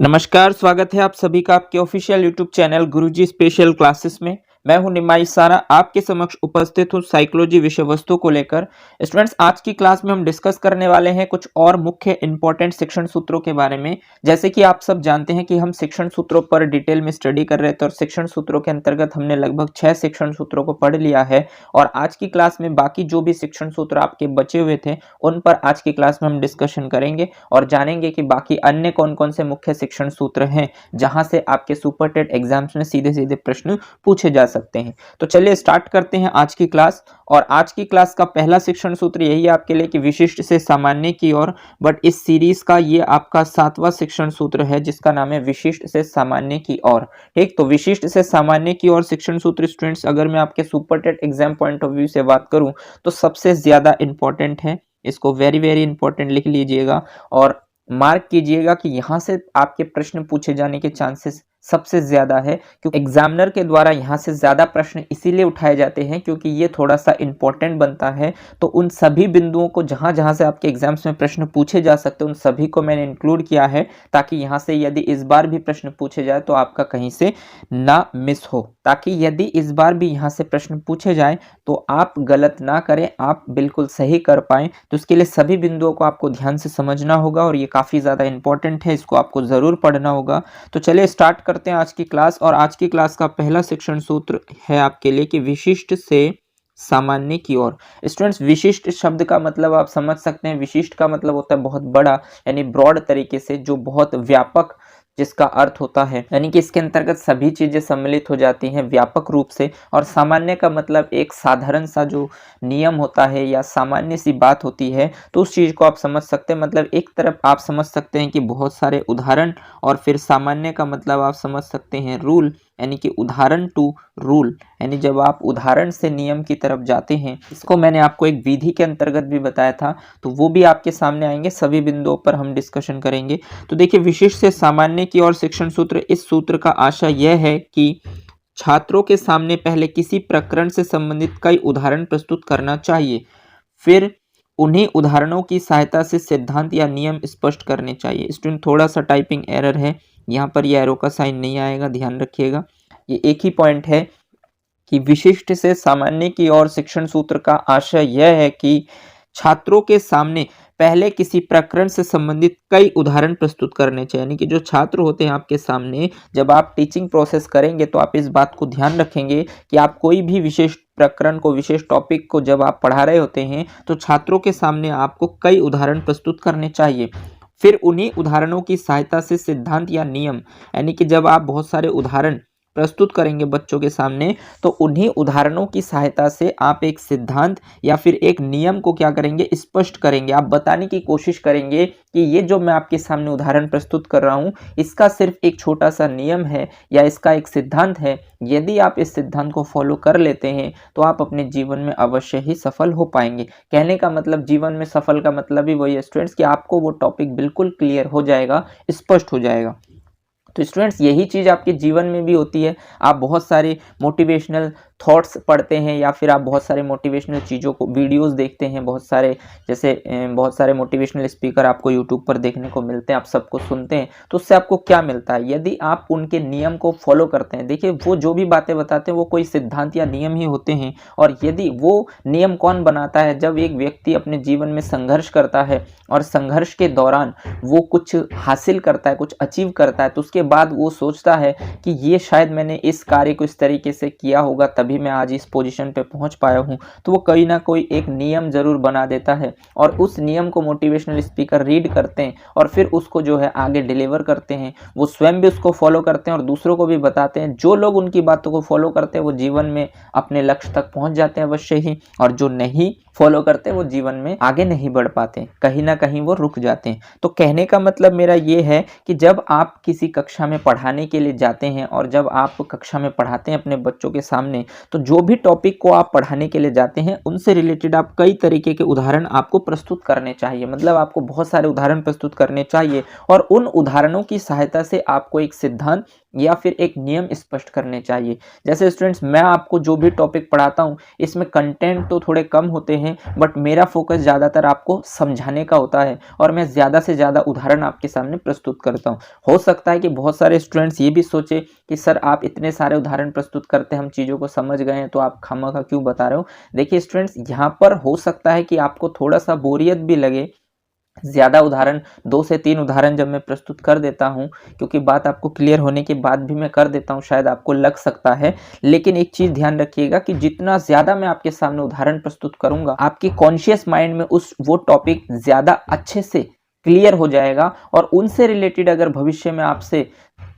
नमस्कार, स्वागत है आप सभी का आपके ऑफिशियल यूट्यूब चैनल गुरुजी स्पेशल क्लासेस में। मैं हूं निमाई सारा, आपके समक्ष उपस्थित हूं साइकोलॉजी विषय वस्तु को लेकर। स्टूडेंट्स, आज की क्लास में हम डिस्कस करने वाले हैं कुछ और मुख्य इंपॉर्टेंट शिक्षण सूत्रों के बारे में। जैसे कि आप सब जानते हैं कि हम शिक्षण सूत्रों पर डिटेल में स्टडी कर रहे थे और शिक्षण सूत्रों के अंतर्गत हमने लगभग 6 शिक्षण सूत्रों को पढ़ लिया है। और आज की क्लास में बाकी जो भी शिक्षण सूत्र आपके बचे हुए थे उन पर आज की क्लास में हम डिस्कशन करेंगे और जानेंगे कि बाकी अन्य कौन कौन से मुख्य शिक्षण सूत्र हैं जहां से आपके सुपर टेट एग्जाम्स में सीधे सीधे प्रश्न पूछे जा सकते हैं। तो चलिए स्टार्ट करते हैं आज की क्लास। और आज की क्लास का पहला शिक्षण सूत्र यही है आपके लिए कि विशिष्ट से सामान्य की ओर। बट इस सीरीज का ये आपका 7वां शिक्षण सूत्र है जिसका नाम है विशिष्ट से सामान्य की ओर। ठीक, तो विशिष्ट से सामान्य की ओर शिक्षण सूत्र स्टूडेंट्स, अगर मैं आपके super TET exam point of view से बात करूं तो सबसे ज्यादा इंपॉर्टेंट है। इसको वेरी वेरी इंपॉर्टेंट लिख लीजिएगा और मार्क कीजिएगा कि यहां से आपके प्रश्न पूछे जाने के चांसेस सबसे ज्यादा है, क्योंकि एग्जामिनर के द्वारा यहां से ज्यादा प्रश्न इसीलिए उठाए जाते हैं क्योंकि ये थोड़ा सा इंपॉर्टेंट बनता है। तो उन सभी बिंदुओं को जहां जहां से आपके एग्जाम्स में प्रश्न पूछे जा सकते हैं उन सभी को मैंने इंक्लूड किया है, ताकि यहां से यदि इस बार भी प्रश्न पूछे जाए तो आपका कहीं से ना मिस हो, ताकि यदि इस बार भी यहां से प्रश्न पूछे जाए तो आप गलत ना करें, आप बिल्कुल सही कर पाएं। तो इसके लिए सभी बिंदुओं को आपको ध्यान से समझना होगा और ये काफी ज्यादा इंपॉर्टेंट है, इसको आपको जरूर पढ़ना होगा। तो चलिए स्टार्ट करते हैं आज की क्लास। और आज की क्लास का पहला शिक्षण सूत्र है आपके लिए कि विशिष्ट से सामान्य की ओर। स्टूडेंट्स, विशिष्ट शब्द का मतलब आप समझ सकते हैं। विशिष्ट का मतलब होता है बहुत बड़ा, यानी ब्रॉड तरीके से, जो बहुत व्यापक जिसका अर्थ होता है, यानी कि इसके अंतर्गत सभी चीजें सम्मिलित हो जाती हैं व्यापक रूप से। और सामान्य का मतलब एक साधारण सा जो नियम होता है या सामान्य सी बात होती है, तो उस चीज को आप समझ सकते हैं। मतलब एक तरफ आप समझ सकते हैं कि बहुत सारे उदाहरण, और फिर सामान्य का मतलब आप समझ सकते हैं रूल, यानी कि उदाहरण टू रूल, यानी जब आप उदाहरण से नियम की तरफ जाते हैं। इसको मैंने आपको एक विधि के अंतर्गत भी बताया था, तो वो भी आपके सामने आएंगे, सभी बिंदुओं पर हम डिस्कशन करेंगे। तो देखिए, विशिष्ट से सामान्य की ओर शिक्षण सूत्र, इस सूत्र का आशय यह है कि छात्रों के सामने पहले किसी प्रकरण से संबंधित कई उदाहरण प्रस्तुत करना चाहिए, फिर उन्हीं उदाहरणों की सहायता से सिद्धांत या नियम स्पष्ट करने चाहिए। स्टूडेंट, थोड़ा सा टाइपिंग एरर है, यहाँ पर ये एरो का साइन नहीं आएगा, ध्यान रखिएगा। ये एक ही पॉइंट है कि विशिष्ट से सामान्य की ओर शिक्षण सूत्र का आशय यह है कि छात्रों के सामने पहले किसी प्रकरण से संबंधित कई उदाहरण प्रस्तुत करने चाहिए। यानी कि जो छात्र होते हैं आपके सामने, जब आप टीचिंग प्रोसेस करेंगे तो आप इस बात को ध्यान रखेंगे कि आप कोई भी विशेष प्रकरण को, विशेष टॉपिक को जब आप पढ़ा रहे होते हैं तो छात्रों के सामने आपको कई उदाहरण प्रस्तुत करने चाहिए। फिर उन्हीं उदाहरणों की सहायता से सिद्धांत या नियम, यानी कि जब आप बहुत सारे उदाहरण प्रस्तुत करेंगे बच्चों के सामने तो उन्हीं उदाहरणों की सहायता से आप एक सिद्धांत या फिर एक नियम को क्या करेंगे, स्पष्ट करेंगे। आप बताने की कोशिश करेंगे कि ये जो मैं आपके सामने उदाहरण प्रस्तुत कर रहा हूँ इसका सिर्फ एक छोटा सा नियम है या इसका एक सिद्धांत है। यदि आप इस सिद्धांत को फॉलो कर लेते हैं तो आप अपने जीवन में अवश्य ही सफल हो पाएंगे। कहने का मतलब, जीवन में सफल का मतलब ही वही है स्टूडेंट्स कि आपको वो टॉपिक बिल्कुल क्लियर हो जाएगा, स्पष्ट हो जाएगा। तो स्टूडेंट्स, यही चीज़ आपके जीवन में भी होती है। आप बहुत सारे मोटिवेशनल थॉट्स पढ़ते हैं या फिर आप बहुत सारे मोटिवेशनल चीज़ों को, वीडियोस देखते हैं, बहुत सारे, जैसे बहुत सारे मोटिवेशनल स्पीकर आपको यूट्यूब पर देखने को मिलते हैं, आप सबको सुनते हैं। तो उससे आपको क्या मिलता है? यदि आप उनके नियम को फॉलो करते हैं, देखिए वो जो भी बातें बताते हैं वो कोई सिद्धांत या नियम ही होते हैं। और यदि वो नियम कौन बनाता है? जब एक व्यक्ति अपने जीवन में संघर्ष करता है और संघर्ष के दौरान वो कुछ हासिल करता है, कुछ अचीव करता है, तो उसके बाद वो सोचता है कि ये शायद मैंने इस कार्य को इस तरीके से किया होगा तभी मैं आज इस पोजीशन पे पहुंच पाया हूं। तो वो कहीं ना कोई एक नियम जरूर बना देता है और उस नियम को मोटिवेशनल स्पीकर रीड करते हैं और फिर उसको जो है आगे डिलीवर करते हैं। वो स्वयं भी उसको फॉलो करते हैं और दूसरों को भी बताते हैं। जो लोग उनकी बातों को फॉलो करते हैं वो जीवन में अपने लक्ष्य तक पहुंच जाते हैं अवश्य ही, और जो नहीं फॉलो करते वो जीवन में आगे नहीं बढ़ पाते, कहीं ना कहीं वो रुक जाते हैं। तो कहने का मतलब मेरा ये है कि जब आप किसी कक्षा में पढ़ाने के लिए जाते हैं और जब आप कक्षा में पढ़ाते हैं अपने बच्चों के सामने, तो जो भी टॉपिक को आप पढ़ाने के लिए जाते हैं उनसे रिलेटेड आप कई तरीके के उदाहरण आपको प्रस्तुत करने चाहिए। मतलब आपको बहुत सारे उदाहरण प्रस्तुत करने चाहिए और उन उदाहरणों की सहायता से आपको एक सिद्धांत या फिर एक नियम स्पष्ट करने चाहिए। जैसे स्टूडेंट्स, मैं आपको जो भी टॉपिक पढ़ाता हूँ इसमें कंटेंट तो थोड़े कम होते हैं, बट मेरा फोकस ज़्यादातर आपको समझाने का होता है और मैं ज़्यादा से ज़्यादा उदाहरण आपके सामने प्रस्तुत करता हूँ। हो सकता है कि बहुत सारे स्टूडेंट्स ये भी सोचे कि सर आप इतने सारे उदाहरण प्रस्तुत करते हैं, हम चीज़ों को समझ गए हैं, तो आप खामखा क्यों बता रहे हो। देखिए स्टूडेंट्स, यहाँ पर हो सकता है कि आपको थोड़ा सा बोरियत भी लगे, ज़्यादा उदाहरण 2 से 3 उदाहरण जब मैं प्रस्तुत कर देता हूँ, क्योंकि बात आपको क्लियर होने के बाद भी मैं कर देता हूँ, शायद आपको लग सकता है। लेकिन एक चीज़ ध्यान रखिएगा कि जितना ज़्यादा मैं आपके सामने उदाहरण प्रस्तुत करूँगा, आपके कॉन्शियस माइंड में वो टॉपिक ज़्यादा अच्छे से क्लियर हो जाएगा और उनसे रिलेटेड अगर भविष्य में आपसे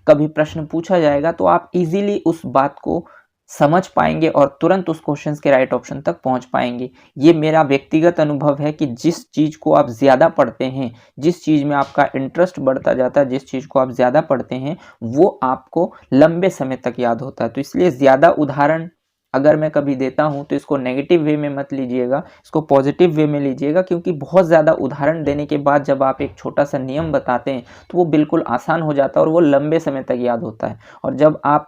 कभी प्रश्न पूछा जाएगा तो आप इजीली उस बात को समझ पाएंगे और तुरंत उस क्वेश्चंस के राइट ऑप्शन तक पहुंच पाएंगे। ये मेरा व्यक्तिगत अनुभव है कि जिस चीज़ को आप ज़्यादा पढ़ते हैं, जिस चीज़ में आपका इंटरेस्ट बढ़ता जाता है, जिस चीज़ को आप ज़्यादा पढ़ते हैं, वो आपको लंबे समय तक याद होता है। तो इसलिए ज़्यादा उदाहरण अगर मैं कभी देता हूं तो इसको नेगेटिव वे में मत लीजिएगा, इसको पॉजिटिव वे में लीजिएगा, क्योंकि बहुत ज़्यादा उदाहरण देने के बाद जब आप एक छोटा सा नियम बताते हैं तो वो बिल्कुल आसान हो जाता है और वो लंबे समय तक याद होता है। और जब आप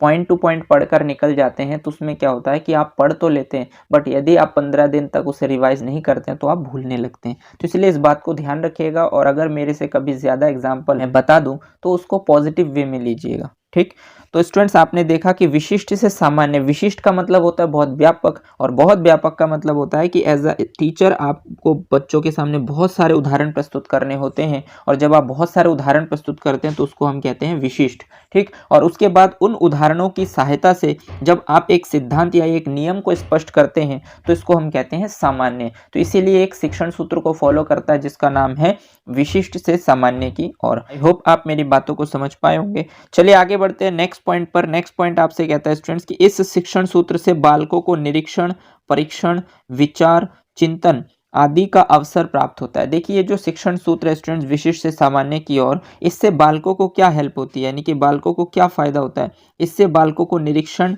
पॉइंट टू पॉइंट पढ़कर निकल जाते हैं तो उसमें क्या होता है कि आप पढ़ तो लेते हैं, बट यदि आप 15 दिन तक उसे रिवाइज नहीं करते हैं तो आप भूलने लगते हैं। तो इसलिए इस बात को ध्यान रखिएगा और अगर मेरे से कभी ज़्यादा एग्जाम्पल मैं बता दूँ तो उसको पॉजिटिव वे में लीजिएगा। ठीक, तो स्टूडेंट्स आपने देखा कि विशिष्ट से सामान्य, विशिष्ट का मतलब होता है बहुत व्यापक और बहुत व्यापक का मतलब होता है कि एज अ टीचर आपको बच्चों के सामने बहुत सारे उदाहरण प्रस्तुत करने होते हैं और जब आप बहुत सारे उदाहरण प्रस्तुत करते हैं तो उसको हम कहते हैं विशिष्ट। ठीक, और उसके बाद उन उदाहरणों की सहायता से जब आप एक सिद्धांत या एक नियम को स्पष्ट करते हैं तो इसको हम कहते हैं सामान्य। तो इसीलिए एक शिक्षण सूत्र को फॉलो करता है जिसका नाम है विशिष्ट से सामान्य की। और आई होप आप मेरी बातों को समझ पाए होंगे। चलिए आगे बढ़ते हैं नेक्स्ट पॉइंट पर। नेक्स्ट पॉइंट आपसे कहता है स्टूडेंट्स कि इस शिक्षण सूत्र से बालकों को निरीक्षण, परीक्षण, विचार, चिंतन आदि का अवसर प्राप्त होता है। देखिए ये जो शिक्षण सूत्र है स्टूडेंट्स विशिष्ट से सामान्य की ओर, इससे बालकों को क्या हेल्प होती है, यानी कि बालकों को क्या फायदा होता है। इससे बालकों को निरीक्षण,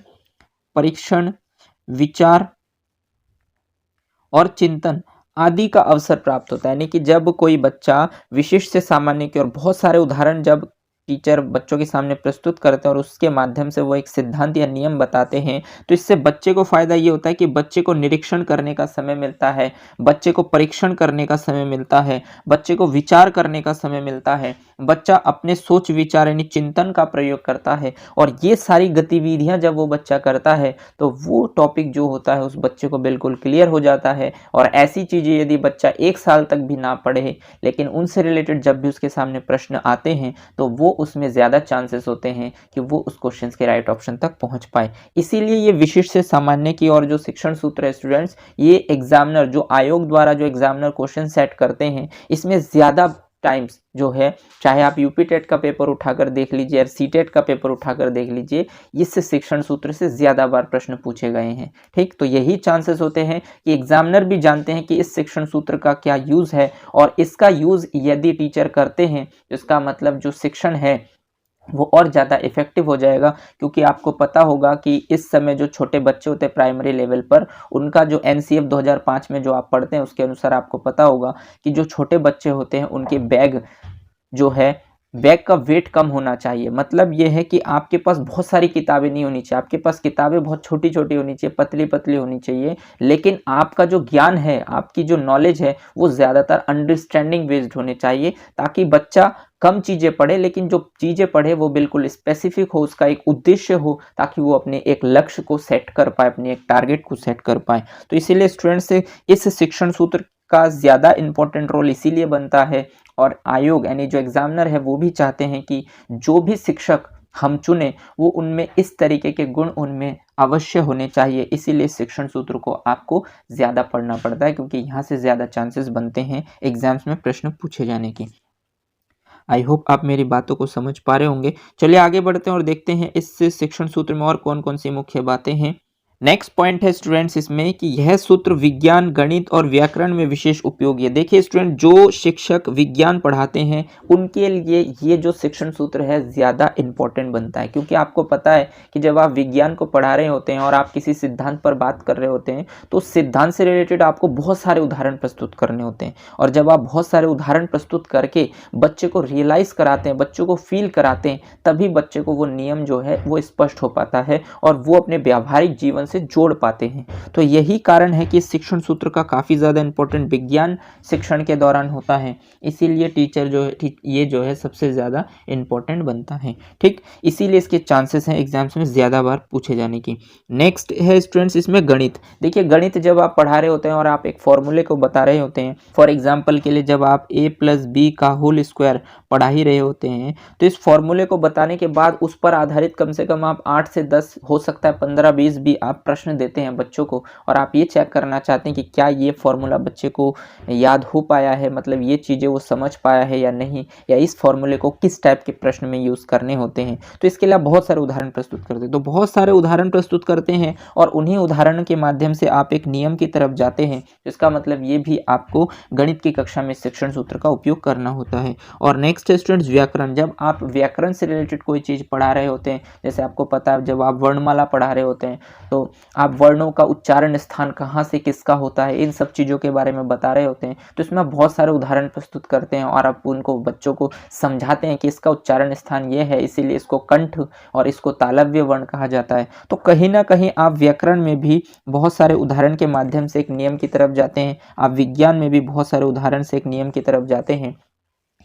परीक्षण, विचार और चिंतन आदि का अवसर प्राप्त होता है। यानी कि जब कोई बच्चा विशिष्ट से सामान्य की ओर बहुत सारे उदाहरण जब टीचर बच्चों के सामने प्रस्तुत करते हैं और उसके माध्यम से वो एक सिद्धांत या नियम बताते हैं, तो इससे बच्चे को फायदा ये होता है कि बच्चे को निरीक्षण करने का समय मिलता है, बच्चे को परीक्षण करने का समय मिलता है, बच्चे को विचार करने का समय मिलता है, बच्चा अपने सोच विचार यानी चिंतन का प्रयोग करता है। और ये सारी गतिविधियां जब वो बच्चा करता है तो वो टॉपिक जो होता है उस बच्चे को बिल्कुल क्लियर हो जाता है। और ऐसी चीजें यदि बच्चा 1 साल तक भी ना पढ़े, लेकिन उनसे रिलेटेड जब भी उसके सामने प्रश्न आते हैं तो वो उसमें ज़्यादा चांसेस होते हैं कि वो उस क्वेश्चन के राइट ऑप्शन तक पहुंच पाए। इसीलिए ये विशिष्ट से सामान्य की और जो शिक्षण सूत्र है स्टूडेंट्स, ये एग्जामिनर जो आयोग द्वारा जो एग्जामिनर क्वेश्चन सेट करते हैं इसमें ज़्यादा टाइम्स जो है, चाहे आप यूपी टेट का पेपर उठाकर देख लीजिए या सी टेट का पेपर उठाकर देख लीजिए, इस शिक्षण सूत्र से ज़्यादा बार प्रश्न पूछे गए हैं। ठीक, तो यही चांसेस होते हैं कि एग्जामिनर भी जानते हैं कि इस शिक्षण सूत्र का क्या यूज़ है और इसका यूज़ यदि टीचर करते हैं तो इसका मतलब जो शिक्षण है वो और ज़्यादा इफेक्टिव हो जाएगा। क्योंकि आपको पता होगा कि इस समय जो छोटे बच्चे होते हैं प्राइमरी लेवल पर, उनका जो एनसीएफ 2005 में जो आप पढ़ते हैं उसके अनुसार आपको पता होगा कि जो छोटे बच्चे होते हैं उनके बैग जो है, बैग का वेट कम होना चाहिए। मतलब ये है कि आपके पास बहुत सारी किताबें नहीं होनी चाहिए, आपके पास किताबें बहुत छोटी छोटी होनी चाहिए, पतली पतली होनी चाहिए, लेकिन आपका जो ज्ञान है, आपकी जो नॉलेज है वो ज़्यादातर अंडरस्टैंडिंग बेस्ड होने चाहिए, ताकि बच्चा कम चीज़ें पढ़े लेकिन जो चीज़ें पढ़े वो बिल्कुल स्पेसिफिक हो, उसका एक उद्देश्य हो, ताकि वो अपने एक लक्ष्य को सेट कर पाए, अपने एक टारगेट को सेट कर पाए। तो इसीलिए स्टूडेंट्स से इस शिक्षण सूत्र का ज़्यादा इंपॉर्टेंट रोल इसीलिए बनता है और आयोग यानी जो एग्जामिनर है वो भी चाहते हैं कि जो भी शिक्षक हम चुने वो उनमें इस तरीके के गुण उनमें अवश्य होने चाहिए। इसीलिए शिक्षण सूत्र को आपको ज़्यादा पढ़ना पड़ता है, क्योंकि यहाँ से ज़्यादा चांसेस बनते हैं एग्जाम्स में प्रश्न पूछे जाने की। आई होप आप मेरी बातों को समझ पा रहे होंगे। चलिए आगे बढ़ते हैं और देखते हैं इस शिक्षण सूत्र में और कौन कौन सी मुख्य बातें हैं। नेक्स्ट पॉइंट है स्टूडेंट्स इसमें कि यह सूत्र विज्ञान, गणित और व्याकरण में विशेष उपयोगी है। देखिए स्टूडेंट, जो शिक्षक विज्ञान पढ़ाते हैं उनके लिए ये जो शिक्षण सूत्र है ज़्यादा इम्पोर्टेंट बनता है, क्योंकि आपको पता है कि जब आप विज्ञान को पढ़ा रहे होते हैं और आप किसी सिद्धांत पर बात कर रहे होते हैं तो उस सिद्धांत से रिलेटेड आपको बहुत सारे उदाहरण प्रस्तुत करने होते हैं, और जब आप बहुत सारे उदाहरण प्रस्तुत करके बच्चे को रियलाइज़ कराते हैं, बच्चों को फील कराते हैं, तभी बच्चे को वो नियम जो है वो स्पष्ट हो पाता है और वो अपने व्यावहारिक जीवन से जोड़ पाते हैं। तो यही कारण है कि इस शिक्षण सूत्र का काफ़ी ज़्यादा इंपॉर्टेंट विज्ञान शिक्षण के दौरान होता है, इसीलिए टीचर जो है ये जो है सबसे ज़्यादा इंपॉर्टेंट बनता है। ठीक, इसीलिए इसके चांसेस हैं एग्जाम्स में ज़्यादा बार पूछे जाने की। नेक्स्ट है स्टूडेंट्स इसमें गणित। देखिए गणित जब आप पढ़ा रहे होते हैं और आप एक फॉर्मूले को बता रहे होते हैं, फॉर एग्जाम्पल के लिए जब आप a+b का होल स्क्वायर पढ़ा ही रहे होते हैं, तो इस फॉर्मूले को बताने के बाद उस पर आधारित कम से कम आप 8 से 10 हो सकता है 15-20 भी आप प्रश्न देते हैं बच्चों को, और आप ये चेक करना चाहते हैं कि क्या ये फॉर्मूला बच्चे को याद हो पाया है, मतलब ये चीज़ें वो समझ पाया है या नहीं, या इस फॉर्मूले को किस टाइप के प्रश्न में यूज़ करने होते हैं। तो इसके लिए आप बहुत सारे उदाहरण प्रस्तुत करते हैं, तो बहुत सारे उदाहरण प्रस्तुत करते हैं और उन्हीं उदाहरण के माध्यम से आप एक नियम की तरफ जाते हैं। इसका मतलब ये भी आपको गणित की कक्षा में शिक्षण सूत्र का उपयोग करना होता है। और नेक्स्ट स्टूडेंट्स व्याकरण। जब आप व्याकरण से रिलेटेड कोई चीज़ पढ़ा रहे होते हैं, जैसे आपको पता है जब आप वर्णमाला पढ़ा रहे होते हैं तो आप वर्णों का उच्चारण स्थान कहाँ से किसका होता है, इन सब चीज़ों के बारे में बता रहे होते हैं, तो इसमें आप बहुत सारे उदाहरण प्रस्तुत करते हैं और आप उनको बच्चों को समझाते हैं कि इसका उच्चारण स्थान ये है, इसीलिए इसको कंठ और इसको तालव्य वर्ण कहा जाता है। तो कहीं ना कहीं आप व्याकरण में भी बहुत सारे उदाहरण के माध्यम से एक नियम की तरफ जाते हैं, आप विज्ञान में भी बहुत सारे उदाहरण से एक नियम की तरफ जाते हैं।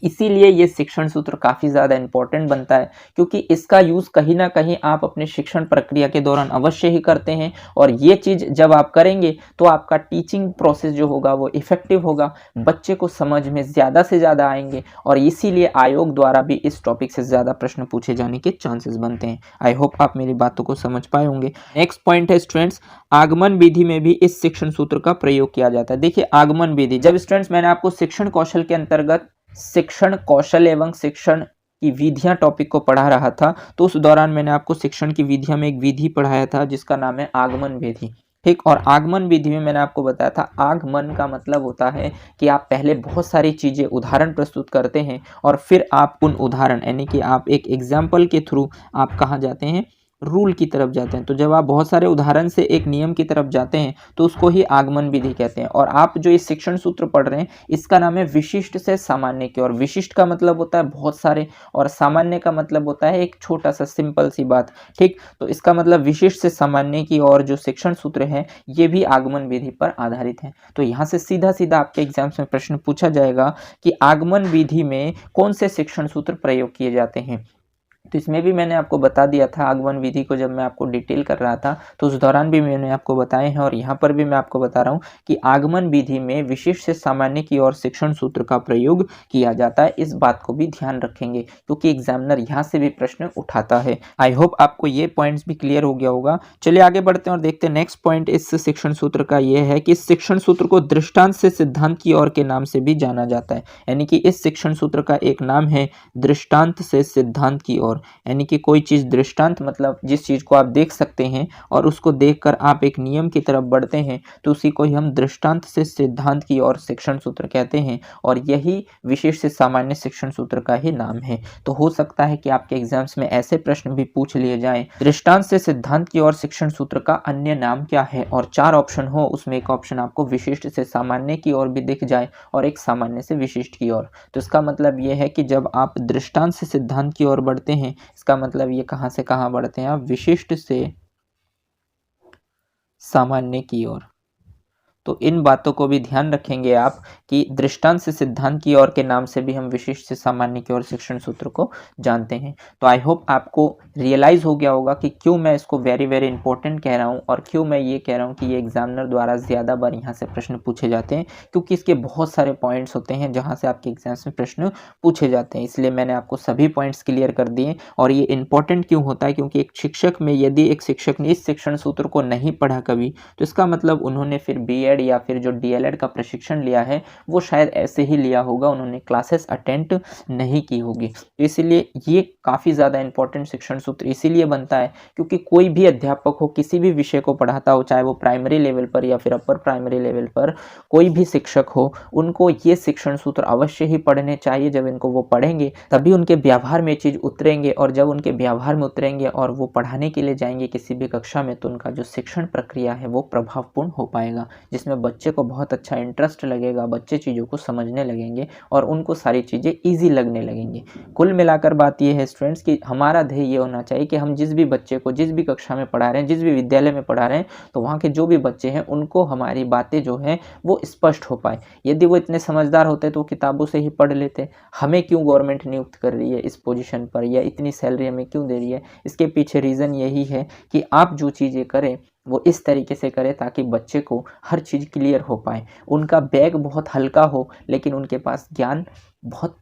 इसीलिए ये शिक्षण सूत्र काफ़ी ज़्यादा इम्पोर्टेंट बनता है, क्योंकि इसका यूज़ कहीं ना कहीं आप अपने शिक्षण प्रक्रिया के दौरान अवश्य ही करते हैं, और ये चीज़ जब आप करेंगे तो आपका टीचिंग प्रोसेस जो होगा वो इफ़ेक्टिव होगा, बच्चे को समझ में ज़्यादा से ज़्यादा आएंगे, और इसीलिए आयोग द्वारा भी इस टॉपिक से ज़्यादा प्रश्न पूछे जाने के चांसेस बनते हैं। आई होप आप मेरी बातों को समझ पाए होंगे। नेक्स्ट पॉइंट है स्टूडेंट्स, आगमन विधि में भी इस शिक्षण सूत्र का प्रयोग किया जाता है। देखिए आगमन विधि, जब स्टूडेंट्स मैंने आपको शिक्षण कौशल के अंतर्गत शिक्षण कौशल एवं शिक्षण की विधियां टॉपिक को पढ़ा रहा था, तो उस दौरान मैंने आपको शिक्षण की विधियों में एक विधि पढ़ाया था जिसका नाम है आगमन विधि। ठीक, और आगमन विधि में मैंने आपको बताया था आगमन का मतलब होता है कि आप पहले बहुत सारी चीज़ें उदाहरण प्रस्तुत करते हैं और फिर आप उन उदाहरण यानी कि आप एक एग्जाम्पल के थ्रू आप कहाँ जाते हैं, रूल की तरफ जाते हैं। तो जब आप बहुत सारे उदाहरण से एक नियम की तरफ जाते हैं तो उसको ही आगमन विधि कहते हैं। और आप जो इस शिक्षण सूत्र पढ़ रहे हैं इसका नाम है विशिष्ट से सामान्य की ओर। विशिष्ट का मतलब होता है बहुत सारे, और सामान्य का मतलब होता है एक छोटा सा सिंपल सी बात। ठीक, तो इसका मतलब विशिष्ट से सामान्य की ओर जो शिक्षण सूत्र है ये भी आगमन विधि पर आधारित है। तो यहाँ से सीधा सीधा आपके एग्जाम्स में प्रश्न पूछा जाएगा कि आगमन विधि में कौन से शिक्षण सूत्र प्रयोग किए जाते हैं। तो इसमें भी मैंने आपको बता दिया था आगमन विधि को, जब मैं आपको डिटेल कर रहा था तो उस दौरान भी मैंने आपको बताए हैं, और यहाँ पर भी मैं आपको बता रहा हूँ कि आगमन विधि में विशिष्ट से सामान्य की ओर शिक्षण सूत्र का प्रयोग किया जाता है। इस बात को भी ध्यान रखेंगे क्योंकि एग्जामिनर यहाँ से भी प्रश्न उठाता है। आई होप आपको ये पॉइंट्स भी क्लियर हो गया होगा। चलिए आगे बढ़ते हैं और देखते हैं। नेक्स्ट पॉइंट इस शिक्षण सूत्र का ये है कि इस शिक्षण सूत्र को दृष्टांत से सिद्धांत की ओर के नाम से भी जाना जाता है, यानी कि इस शिक्षण सूत्र का एक नाम है दृष्टांत से सिद्धांत की ओर। यानी कि कोई चीज़ दृष्टांत मतलब जिस चीज़ को आप देख सकते हैं और उसको देखकर आप एक नियम की तरफ बढ़ते हैं, तो उसी को ही हम दृष्टांत से सिद्धांत की ओर शिक्षण सूत्र कहते हैं, और यही विशेष से सामान्य शिक्षण सूत्र का ही नाम है। तो हो सकता है कि आपके एग्जाम्स में ऐसे प्रश्न भी पूछ लिए जाएं, दृष्टांत से सिद्धांत की ओर शिक्षण सूत्र का अन्य नाम क्या है, और 4 ऑप्शन हो उसमें एक ऑप्शन आपको विशिष्ट से सामान्य की ओर भी दिख जाए और एक सामान्य से विशिष्ट की ओर। तो इसका मतलब ये है कि जब आप दृष्टांत से सिद्धांत की ओर बढ़ते हैं, इसका मतलब ये कहाँ से कहाँ बढ़ते हैं, आप विशिष्ट से सामान्य की ओर। तो इन बातों को भी ध्यान रखेंगे आप कि दृष्टांत से सिद्धांत की ओर के नाम से भी हम विशिष्ट से सामान्य की ओर शिक्षण सूत्र को जानते हैं। तो आई होप आपको रियलाइज हो गया होगा कि क्यों मैं इसको वेरी वेरी इंपॉर्टेंट कह रहा हूँ और क्यों मैं ये कह रहा हूँ कि ये एग्जामिनर द्वारा ज़्यादा बार यहाँ से प्रश्न पूछे जाते हैं, क्योंकि इसके बहुत सारे पॉइंट्स होते हैं जहाँ से आपके एग्जाम्स में प्रश्न पूछे जाते हैं। इसलिए मैंने आपको सभी पॉइंट्स क्लियर कर दिए। और ये इंपॉर्टेंट क्यों होता है, क्योंकि एक शिक्षक में यदि एक शिक्षक ने इस शिक्षण सूत्र को नहीं पढ़ा कभी, तो इसका मतलब उन्होंने फिर BEd बीएड या फिर जो डीएलएड का प्रशिक्षण लिया है वो शायद ऐसे ही लिया होगा, उन्होंने क्लासेस अटेंड नहीं की होगी। तो इसीलिए ये काफ़ी ज़्यादा इंपॉर्टेंट शिक्षण सूत्र इसीलिए बनता है क्योंकि कोई भी अध्यापक हो, किसी भी विषय को पढ़ाता हो, चाहे वो प्राइमरी लेवल पर या फिर अपर प्राइमरी लेवल पर कोई भी शिक्षक हो, उनको ये शिक्षण सूत्र अवश्य ही पढ़ने चाहिए। जब इनको वो पढ़ेंगे तभी उनके व्यवहार में चीज़ उतरेंगे, और जब उनके व्यवहार में उतरेंगे और वो पढ़ाने के लिए जाएंगे किसी भी कक्षा में, तो उनका जो शिक्षण प्रक्रिया है वो प्रभावपूर्ण हो पाएगा, जिसमें बच्चे को बहुत अच्छा इंटरेस्ट लगेगा, बच्चे चीज़ों को समझने लगेंगे और उनको सारी चीज़ें ईजी लगने लगेंगी। कुल मिलाकर बात ये है स्टूडेंट्स कि हमारा ध्येय ये होना चाहिए कि हम जिस भी बच्चे को जिस भी कक्षा में पढ़ा रहे हैं, जिस भी विद्यालय में पढ़ा रहे हैं, तो वहाँ के जो भी बच्चे हैं उनको हमारी बातें जो हैं वो स्पष्ट हो पाए। यदि वो इतने समझदार होते तो वो किताबों से ही पढ़ लेते। हमें क्यों गवर्नमेंट नियुक्त कर रही है इस पोजीशन पर, या इतनी सैलरी हमें क्यों दे रही है, इसके पीछे रीज़न यही है कि आप जो चीज़ें करें वो इस तरीके से करें ताकि बच्चे को हर चीज़ क्लियर हो पाए। उनका बैग बहुत हल्का हो लेकिन उनके पास ज्ञान बहुत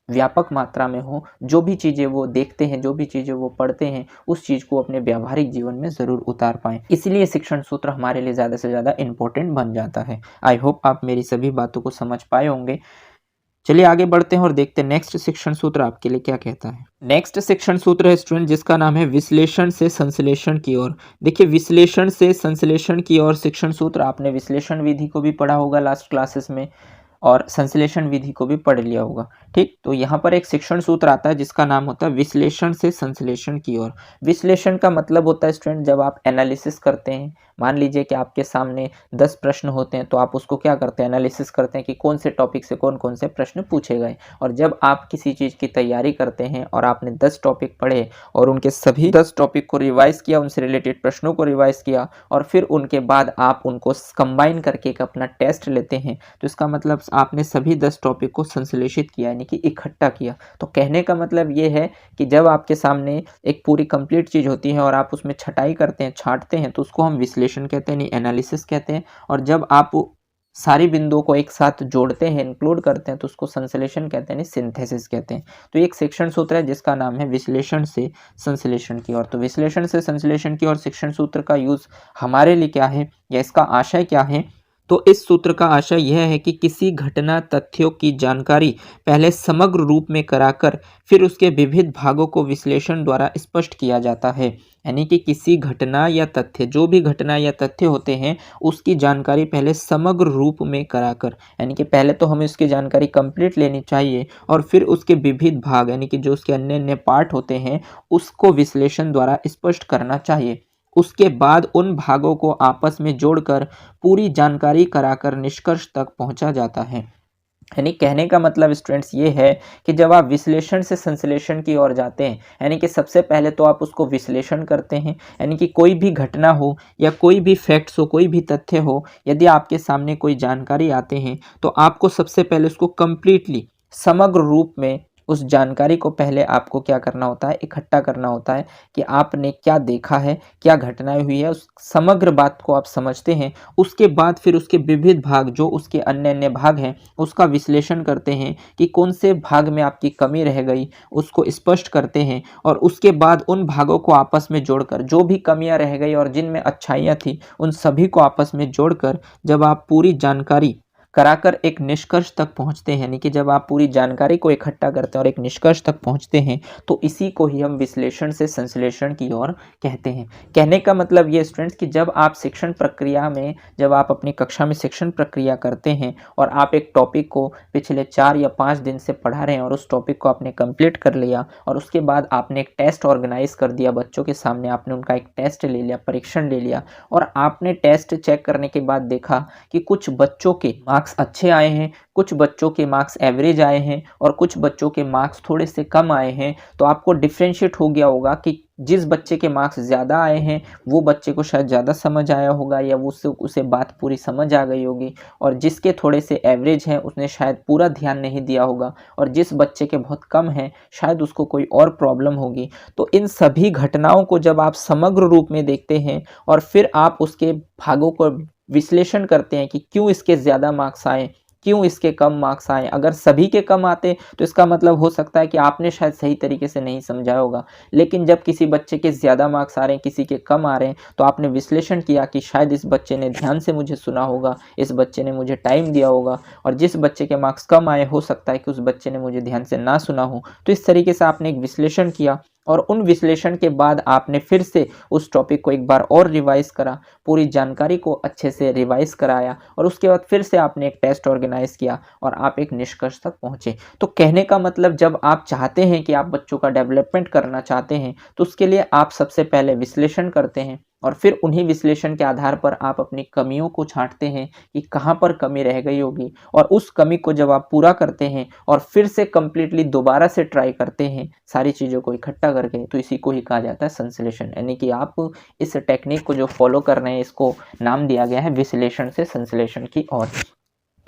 व्यापक मात्रा में हो। जो भी चीज़ें वो देखते हैं, जो भी चीज़ें वो पढ़ते हैं, उस चीज़ को अपने व्यावहारिक जीवन में ज़रूर उतार पाएँ। इसलिए शिक्षण सूत्र हमारे लिए ज़्यादा से ज़्यादा इम्पोर्टेंट बन जाता है। आई होप आप मेरी सभी बातों को समझ पाए होंगे। चलिए आगे बढ़ते हैं और देखते हैं नेक्स्ट शिक्षण सूत्र आपके लिए क्या कहता है। नेक्स्ट शिक्षण सूत्र है स्टूडेंट जिसका नाम है विश्लेषण से संश्लेषण की ओर। देखिए, विश्लेषण से संश्लेषण की ओर शिक्षण सूत्र, आपने विश्लेषण विधि को भी पढ़ा होगा लास्ट क्लासेस में और संश्लेषण विधि को भी पढ़ लिया होगा। ठीक, तो यहाँ पर एक शिक्षण सूत्र आता है जिसका नाम होता है विश्लेषण से संश्लेषण की ओर। विश्लेषण का मतलब होता है स्टूडेंट जब आप एनालिसिस करते हैं, मान लीजिए कि आपके सामने 10 प्रश्न होते हैं तो आप उसको क्या करते हैं, एनालिसिस करते हैं कि कौन से टॉपिक से कौन कौन से प्रश्न पूछे गए। और जब आप किसी चीज़ की तैयारी करते हैं और आपने 10 टॉपिक पढ़े और उनके सभी 10 टॉपिक को रिवाइज किया, उनसे रिलेटेड प्रश्नों को रिवाइज किया और फिर उनके बाद आप उनको कंबाइन करके एक अपना टेस्ट लेते हैं, तो इसका मतलब आपने सभी 10 टॉपिक को संश्लेषित किया, यानी कि इकट्ठा किया। तो कहने का मतलब ये है कि जब आपके सामने एक पूरी कंप्लीट चीज़ होती है और आप उसमें छटाई करते हैं, छांटते हैं, तो उसको हम विश्लेषण कहते हैं, नहीं एनालिसिस कहते हैं। और जब आप सारी बिंदुओं को एक साथ जोड़ते हैं, इंक्लूड करते हैं, तो उसको संश्लेषण कहते हैं, नहीं सिंथेसिस कहते हैं। तो एक शिक्षण सूत्र है जिसका नाम है विश्लेषण से संश्लेषण की ओर। तो विश्लेषण से संश्लेषण की ओर शिक्षण सूत्र का यूज़ हमारे लिए क्या है या इसका आशय क्या है? तो इस सूत्र का आशय यह है कि किसी घटना तथ्यों की जानकारी पहले समग्र रूप में कराकर फिर उसके विविध भागों को विश्लेषण द्वारा स्पष्ट किया जाता है। यानी कि किसी घटना या तथ्य, जो भी घटना या तथ्य होते हैं, उसकी जानकारी पहले समग्र रूप में कराकर, यानी कि पहले तो हमें उसकी जानकारी कंप्लीट लेनी चाहिए और फिर उसके विविध भाग, यानी कि जो उसके अन्य अन्य पार्ट होते हैं, उसको विश्लेषण द्वारा स्पष्ट करना चाहिए। उसके बाद उन भागों को आपस में जोड़कर पूरी जानकारी कराकर निष्कर्ष तक पहुंचा जाता है। यानी कहने का मतलब स्टूडेंट्स ये है कि जब आप विश्लेषण से संश्लेषण की ओर जाते हैं, यानी कि सबसे पहले तो आप उसको विश्लेषण करते हैं, यानी कि कोई भी घटना हो या कोई भी फैक्ट्स हो, कोई भी तथ्य हो, यदि आपके सामने कोई जानकारी आते हैं तो आपको सबसे पहले उसको कंप्लीटली समग्र रूप में उस जानकारी को पहले आपको क्या करना होता है, इकट्ठा करना होता है कि आपने क्या देखा है, क्या घटनाएं हुई है, उस समग्र बात को आप समझते हैं। उसके बाद फिर उसके विविध भाग, जो उसके अन्य अन्य भाग हैं, उसका विश्लेषण करते हैं कि कौन से भाग में आपकी कमी रह गई, उसको स्पष्ट करते हैं। और उसके बाद उन भागों को आपस में जोड़कर, जो भी कमियां रह गई और जिनमें अच्छाइयाँ थी, उन सभी को आपस में जोड़कर जब आप पूरी जानकारी कराकर एक निष्कर्ष तक पहुंचते हैं, यानी कि जब आप पूरी जानकारी को इकट्ठा करते हैं और एक निष्कर्ष तक पहुंचते हैं, तो इसी को ही हम विश्लेषण से संश्लेषण की ओर कहते हैं। कहने का मतलब ये स्टूडेंट्स कि जब आप शिक्षण प्रक्रिया में, जब आप अपनी कक्षा में शिक्षण प्रक्रिया करते हैं और आप एक टॉपिक को पिछले 4 या 5 दिन से पढ़ा रहे हैं और उस टॉपिक को आपने कंप्लीट कर लिया और उसके बाद आपने एक टेस्ट ऑर्गेनाइज कर दिया बच्चों के सामने, आपने उनका एक टेस्ट ले लिया, परीक्षण ले लिया, और आपने टेस्ट चेक करने के बाद देखा कि कुछ बच्चों के मार्क्स अच्छे आए हैं, कुछ बच्चों के मार्क्स एवरेज आए हैं और कुछ बच्चों के मार्क्स थोड़े से कम आए हैं, तो आपको डिफ्रेंशिएट हो गया होगा कि जिस बच्चे के मार्क्स ज़्यादा आए हैं वो बच्चे को शायद ज़्यादा समझ आया होगा या वो उसे बात पूरी समझ आ गई होगी, और जिसके थोड़े से एवरेज हैं उसने शायद पूरा ध्यान नहीं दिया होगा, और जिस बच्चे के बहुत कम हैं शायद उसको कोई और प्रॉब्लम होगी। तो इन सभी घटनाओं को जब आप समग्र रूप में देखते हैं और फिर आप उसके भागों को विश्लेषण करते हैं कि क्यों इसके ज़्यादा मार्क्स आए, क्यों इसके कम मार्क्स आए। अगर सभी के कम आते तो इसका मतलब हो सकता है कि आपने शायद सही तरीके से नहीं समझाया होगा, लेकिन जब किसी बच्चे के ज़्यादा मार्क्स आ रहे हैं, किसी के कम आ रहे हैं, तो आपने विश्लेषण किया कि शायद इस बच्चे ने ध्यान से मुझे सुना होगा, इस बच्चे ने मुझे टाइम दिया होगा, और जिस बच्चे के मार्क्स कम आए हो सकता है कि उस बच्चे ने मुझे ध्यान से ना सुना हो। तो इस तरीके से आपने एक विश्लेषण किया और उन विश्लेषण के बाद आपने फिर से उस टॉपिक को एक बार और रिवाइज करा, पूरी जानकारी को अच्छे से रिवाइज कराया, और उसके बाद फिर से आपने एक टेस्ट ऑर्गेनाइज किया और आप एक निष्कर्ष तक पहुंचे। तो कहने का मतलब, जब आप चाहते हैं कि आप बच्चों का डेवलपमेंट करना चाहते हैं तो उसके लिए आप सबसे पहले विश्लेषण करते हैं, और फिर उन्हीं विश्लेषण के आधार पर आप अपनी कमियों को छांटते हैं कि कहाँ पर कमी रह गई होगी, और उस कमी को जब आप पूरा करते हैं और फिर से कंप्लीटली दोबारा से ट्राई करते हैं सारी चीज़ों को इकट्ठा करके, तो इसी को ही कहा जाता है संश्लेषण। यानी कि आप इस टेक्निक को जो फॉलो कर रहे हैं, इसको नाम दिया गया है विश्लेषण से संश्लेषण की ओर।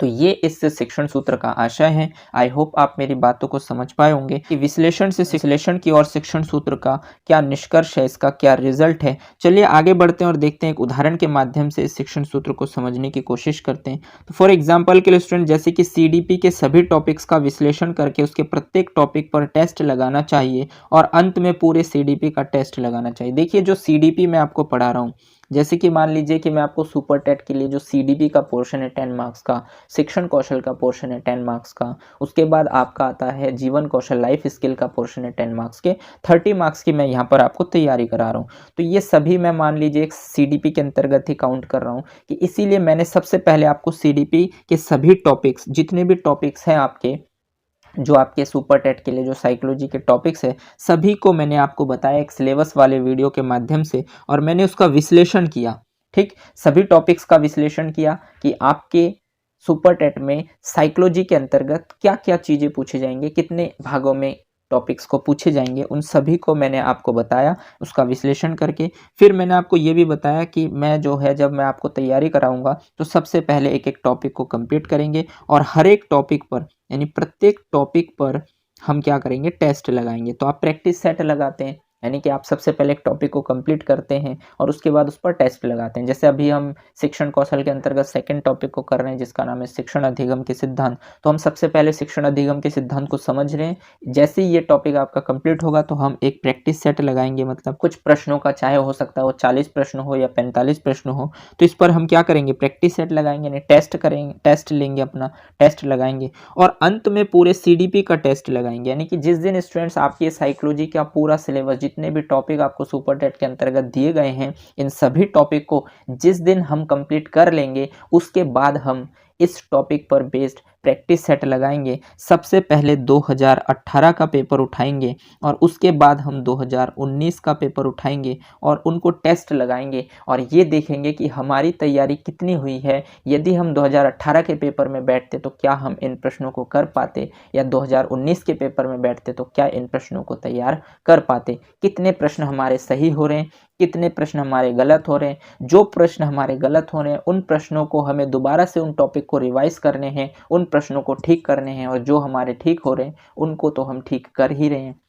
तो ये इस शिक्षण सूत्र का आशय है। आई होप आप मेरी बातों को समझ पाए होंगे कि विश्लेषण से विश्लेषण की ओर शिक्षण सूत्र का क्या निष्कर्ष है, इसका क्या रिजल्ट है। चलिए आगे बढ़ते हैं और देखते हैं, एक उदाहरण के माध्यम से इस शिक्षण सूत्र को समझने की कोशिश करते हैं। तो फॉर एग्जाम्पल के लिए स्टूडेंट, जैसे कि सीडीपी के सभी टॉपिक्स का विश्लेषण करके उसके प्रत्येक टॉपिक पर टेस्ट लगाना चाहिए और अंत में पूरे सीडीपी का टेस्ट लगाना चाहिए। देखिए, जो सीडीपी मैं आपको पढ़ा रहा हूँ, जैसे कि मान लीजिए कि मैं आपको सुपर टेट के लिए जो सीडीपी का पोर्शन है 10 मार्क्स का, शिक्षण कौशल का पोर्शन है 10 मार्क्स का, उसके बाद आपका आता है जीवन कौशल लाइफ स्किल का पोर्शन है 10 मार्क्स के, 30 मार्क्स की मैं यहाँ पर आपको तैयारी करा रहा हूँ। तो ये सभी मैं मान लीजिए एक सीडीपी के अंतर्गत ही काउंट कर रहा हूँ, कि इसीलिए मैंने सबसे पहले आपको सीडीपी के सभी टॉपिक्स, जितने भी टॉपिक्स हैं आपके, जो आपके सुपर टेट के लिए जो साइकोलॉजी के टॉपिक्स है, सभी को मैंने आपको बताया एक सिलेबस वाले वीडियो के माध्यम से, और मैंने उसका विश्लेषण किया। ठीक, सभी टॉपिक्स का विश्लेषण किया कि आपके सुपर टेट में साइकोलॉजी के अंतर्गत क्या क्या चीज़ें पूछी जाएंगी, कितने भागों में टॉपिक्स को पूछे जाएंगे, उन सभी को मैंने आपको बताया उसका विश्लेषण करके। फिर मैंने आपको ये भी बताया कि मैं जो है, जब मैं आपको तैयारी कराऊंगा तो सबसे पहले एक एक टॉपिक को कंप्लीट करेंगे, और हर एक टॉपिक पर, यानी प्रत्येक टॉपिक पर हम क्या करेंगे, टेस्ट लगाएंगे। तो आप प्रैक्टिस सेट लगाते हैं, यानी कि आप सबसे पहले एक टॉपिक को कंप्लीट करते हैं और उसके बाद उस पर टेस्ट लगाते हैं। जैसे अभी हम शिक्षण कौशल के अंतर्गत सेकंड टॉपिक को कर रहे हैं, जिसका नाम है शिक्षण अधिगम के सिद्धांत। तो हम सबसे पहले शिक्षण अधिगम के सिद्धांत को समझ रहे हैं। जैसे ही ये टॉपिक आपका कंप्लीट होगा तो हम एक प्रैक्टिस सेट लगाएंगे, मतलब कुछ प्रश्नों का, चाहे हो सकता है वो 40 प्रश्न हो या 45 प्रश्न हो, तो इस पर हम क्या करेंगे, प्रैक्टिस सेट लगाएंगे, यानी टेस्ट करेंगे, टेस्ट लेंगे, अपना टेस्ट लगाएंगे, और अंत में पूरे सीडीपी का टेस्ट लगाएंगे। यानी कि जिस दिन स्टूडेंट्स आपकी साइकोलॉजी का पूरा सिलेबस, जितने भी टॉपिक आपको सुपर टेट के अंतर्गत दिए गए हैं, इन सभी टॉपिक को जिस दिन हम कंप्लीट कर लेंगे, उसके बाद हम इस टॉपिक पर बेस्ड प्रैक्टिस सेट लगाएंगे। सबसे पहले 2018 का पेपर उठाएंगे और उसके बाद हम 2019 का पेपर उठाएंगे और उनको टेस्ट लगाएंगे, और ये देखेंगे कि हमारी तैयारी कितनी हुई है। यदि हम 2018 के पेपर में बैठते तो क्या हम इन प्रश्नों को कर पाते, या 2019 के पेपर में बैठते तो क्या इन प्रश्नों को तैयार कर पाते। कितने प्रश्न हमारे सही हो रहे हैं, कितने प्रश्न हमारे गलत हो रहे हैं। जो प्रश्न हमारे गलत हो रहे हैं, उन प्रश्नों को हमें दोबारा से उन टॉपिक को रिवाइज करने हैं, उन प्रश्नों को ठीक करने हैं, और जो हमारे ठीक हो रहे हैं उनको तो हम ठीक कर ही रहे हैं।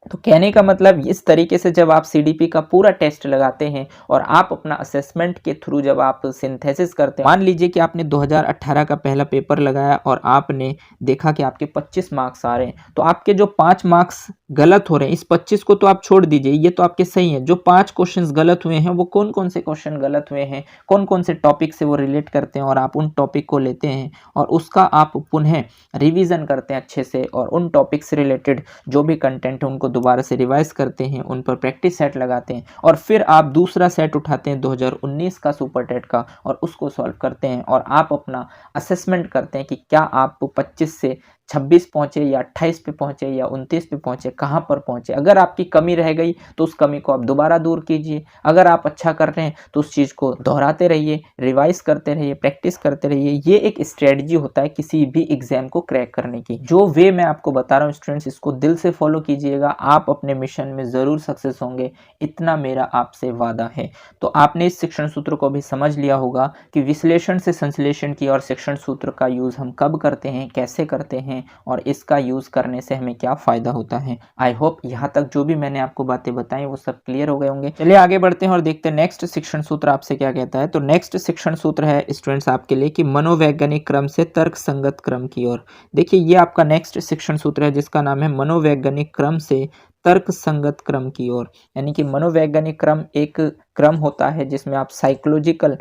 तो कहने का मतलब, इस तरीके से जब आप सीडीपी का पूरा टेस्ट लगाते हैं और आप अपना असेसमेंट के थ्रू जब आप सिंथेसिस करते हैं, मान लीजिए कि आपने 2018 का पहला पेपर लगाया और आपने देखा कि आपके 25 मार्क्स आ रहे हैं, तो आपके जो 5 मार्क्स गलत हो रहे हैं, इस 25 को तो आप छोड़ दीजिए, ये तो आपके सही है। जो 5 क्वेश्चंस गलत हुए हैं, वो कौन कौन से क्वेश्चन गलत हुए हैं, कौन कौन से टॉपिक से वो रिलेट करते हैं, और आप उन टॉपिक को लेते हैं और उसका आप पुनः रिवीजन करते हैं अच्छे से, और उन टॉपिक से रिलेटेड जो भी कंटेंट है उनको दोबारा से रिवाइज करते हैं, उन पर प्रैक्टिस सेट लगाते हैं, और फिर आप दूसरा सेट उठाते हैं 2019 का सुपर टेट का, और उसको सॉल्व करते हैं, और आप अपना असेसमेंट करते हैं कि क्या आप 25 से 26 पहुंचे, या 28 पे पहुंचे, या 29 पे पहुंचे, कहां पर पहुंचे। अगर आपकी कमी रह गई तो उस कमी को आप दोबारा दूर कीजिए। अगर आप अच्छा कर रहे हैं तो उस चीज़ को दोहराते रहिए, रिवाइज करते रहिए, प्रैक्टिस करते रहिए। ये एक स्ट्रेटजी होता है किसी भी एग्जाम को क्रैक करने की। जो वे मैं आपको बता रहा हूँ स्टूडेंट्स, इसको दिल से फॉलो कीजिएगा, आप अपने मिशन में ज़रूर सक्सेस होंगे, इतना मेरा आपसे वादा है। तो आपने इस शिक्षण सूत्र को भी समझ लिया होगा कि विश्लेषण से संश्लेषण की और शिक्षण सूत्र का यूज़ हम कब करते हैं, कैसे करते हैं, हैं और इसका यूज़ करने से हमें क्या फ़ायदा होता है। आई होप यहाँ तक जो भी मैंने आपको बातें बताई वो सब क्लियर हो गए होंगे। चलिए आगे बढ़ते हैं और देखते हैं नेक्स्ट शिक्षण सूत्र आपसे क्या कहता है। तो नेक्स्ट शिक्षण सूत्र है स्टूडेंट्स आपके लिए कि मनोवैज्ञानिक क्रम से तर्क संगत क्रम की ओर। देखिए ये आपका नेक्स्ट शिक्षण सूत्र है जिसका नाम है मनोवैज्ञानिक क्रम से तर्क संगत क्रम की ओर। यानी कि मनोवैज्ञानिक क्रम एक क्रम होता है जिसमें आप साइकोलॉजिकल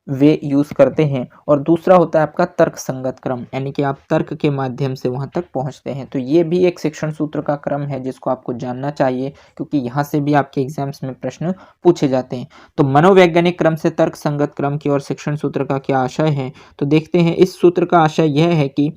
वे यूज करते हैं और दूसरा होता है आपका तर्क संगत क्रम, यानी कि आप तर्क के माध्यम से वहां तक पहुंचते हैं। तो ये भी एक शिक्षण सूत्र का क्रम है जिसको आपको जानना चाहिए क्योंकि यहाँ से भी आपके एग्जाम्स में प्रश्न पूछे जाते हैं। तो मनोवैज्ञानिक क्रम से तर्क संगत क्रम की ओर शिक्षण सूत्र का क्या आशय है, तो देखते हैं। इस सूत्र का आशय यह है कि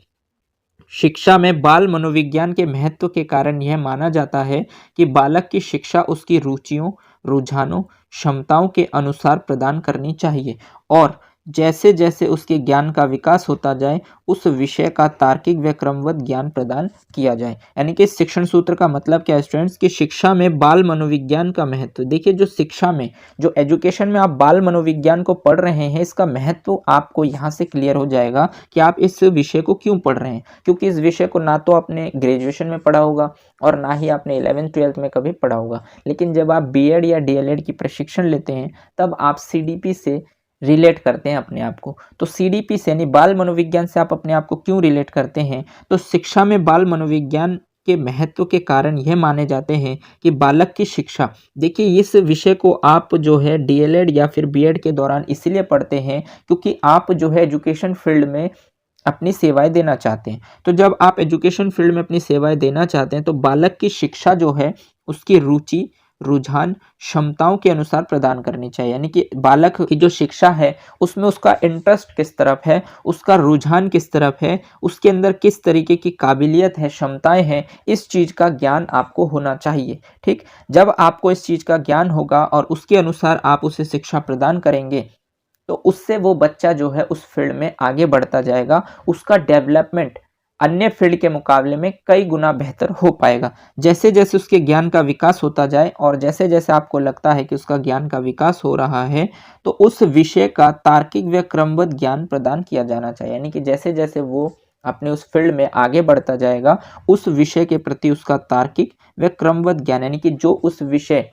शिक्षा में बाल मनोविज्ञान के महत्व के कारण यह माना जाता है कि बालक की शिक्षा उसकी रुचियों, रुझानों, क्षमताओं के अनुसार प्रदान करनी चाहिए और जैसे जैसे उसके ज्ञान का विकास होता जाए उस विषय का तार्किक व क्रमबद्ध ज्ञान प्रदान किया जाए। यानी कि शिक्षण सूत्र का मतलब क्या है स्टूडेंट्स कि शिक्षा में बाल मनोविज्ञान का महत्व। देखिए जो शिक्षा में, जो एजुकेशन में आप बाल मनोविज्ञान को पढ़ रहे हैं, इसका महत्व आपको यहाँ से क्लियर हो जाएगा कि आप इस विषय को क्यों पढ़ रहे हैं। क्योंकि इस विषय को ना तो आपने ग्रेजुएशन में पढ़ा होगा और ना ही आपने 11th-12th में कभी पढ़ा होगा, लेकिन जब आप बीएड या डीएलएड की प्रशिक्षण लेते हैं तब आप सीडीपी से रिलेट करते हैं अपने आप को। तो सीडीपी से यानी बाल मनोविज्ञान से आप अपने आप को क्यों रिलेट करते हैं, तो शिक्षा में बाल मनोविज्ञान के महत्व के कारण यह माने जाते हैं कि बालक की शिक्षा। देखिए इस विषय को आप जो है डीएलएड या फिर बीएड के दौरान इसलिए पढ़ते हैं क्योंकि आप जो है एजुकेशन फील्ड में अपनी सेवाएं देना चाहते हैं। तो जब आप एजुकेशन फील्ड में अपनी सेवाएं देना चाहते हैं तो बालक की शिक्षा जो है उसकी रुचि, रुझान, क्षमताओं के अनुसार प्रदान करनी चाहिए। यानी कि बालक की जो शिक्षा है उसमें उसका इंटरेस्ट किस तरफ है, उसका रुझान किस तरफ है, उसके अंदर किस तरीके की काबिलियत है, क्षमताएं हैं, इस चीज़ का ज्ञान आपको होना चाहिए। ठीक, जब आपको इस चीज़ का ज्ञान होगा और उसके अनुसार आप उसे शिक्षा प्रदान करेंगे तो उससे वो बच्चा जो है उस फील्ड में आगे बढ़ता जाएगा, उसका डेवलपमेंट अन्य फील्ड के मुकाबले में कई गुना बेहतर हो पाएगा। जैसे जैसे उसके ज्ञान का विकास होता जाए और जैसे जैसे आपको लगता है कि उसका ज्ञान का विकास हो रहा है तो उस विषय का तार्किक व क्रमबद्ध ज्ञान प्रदान किया जाना चाहिए। यानी कि जैसे जैसे वो अपने उस फील्ड में आगे बढ़ता जाएगा उस विषय के प्रति उसका तार्किक व क्रमबद्ध ज्ञान, यानी कि जो उस विषय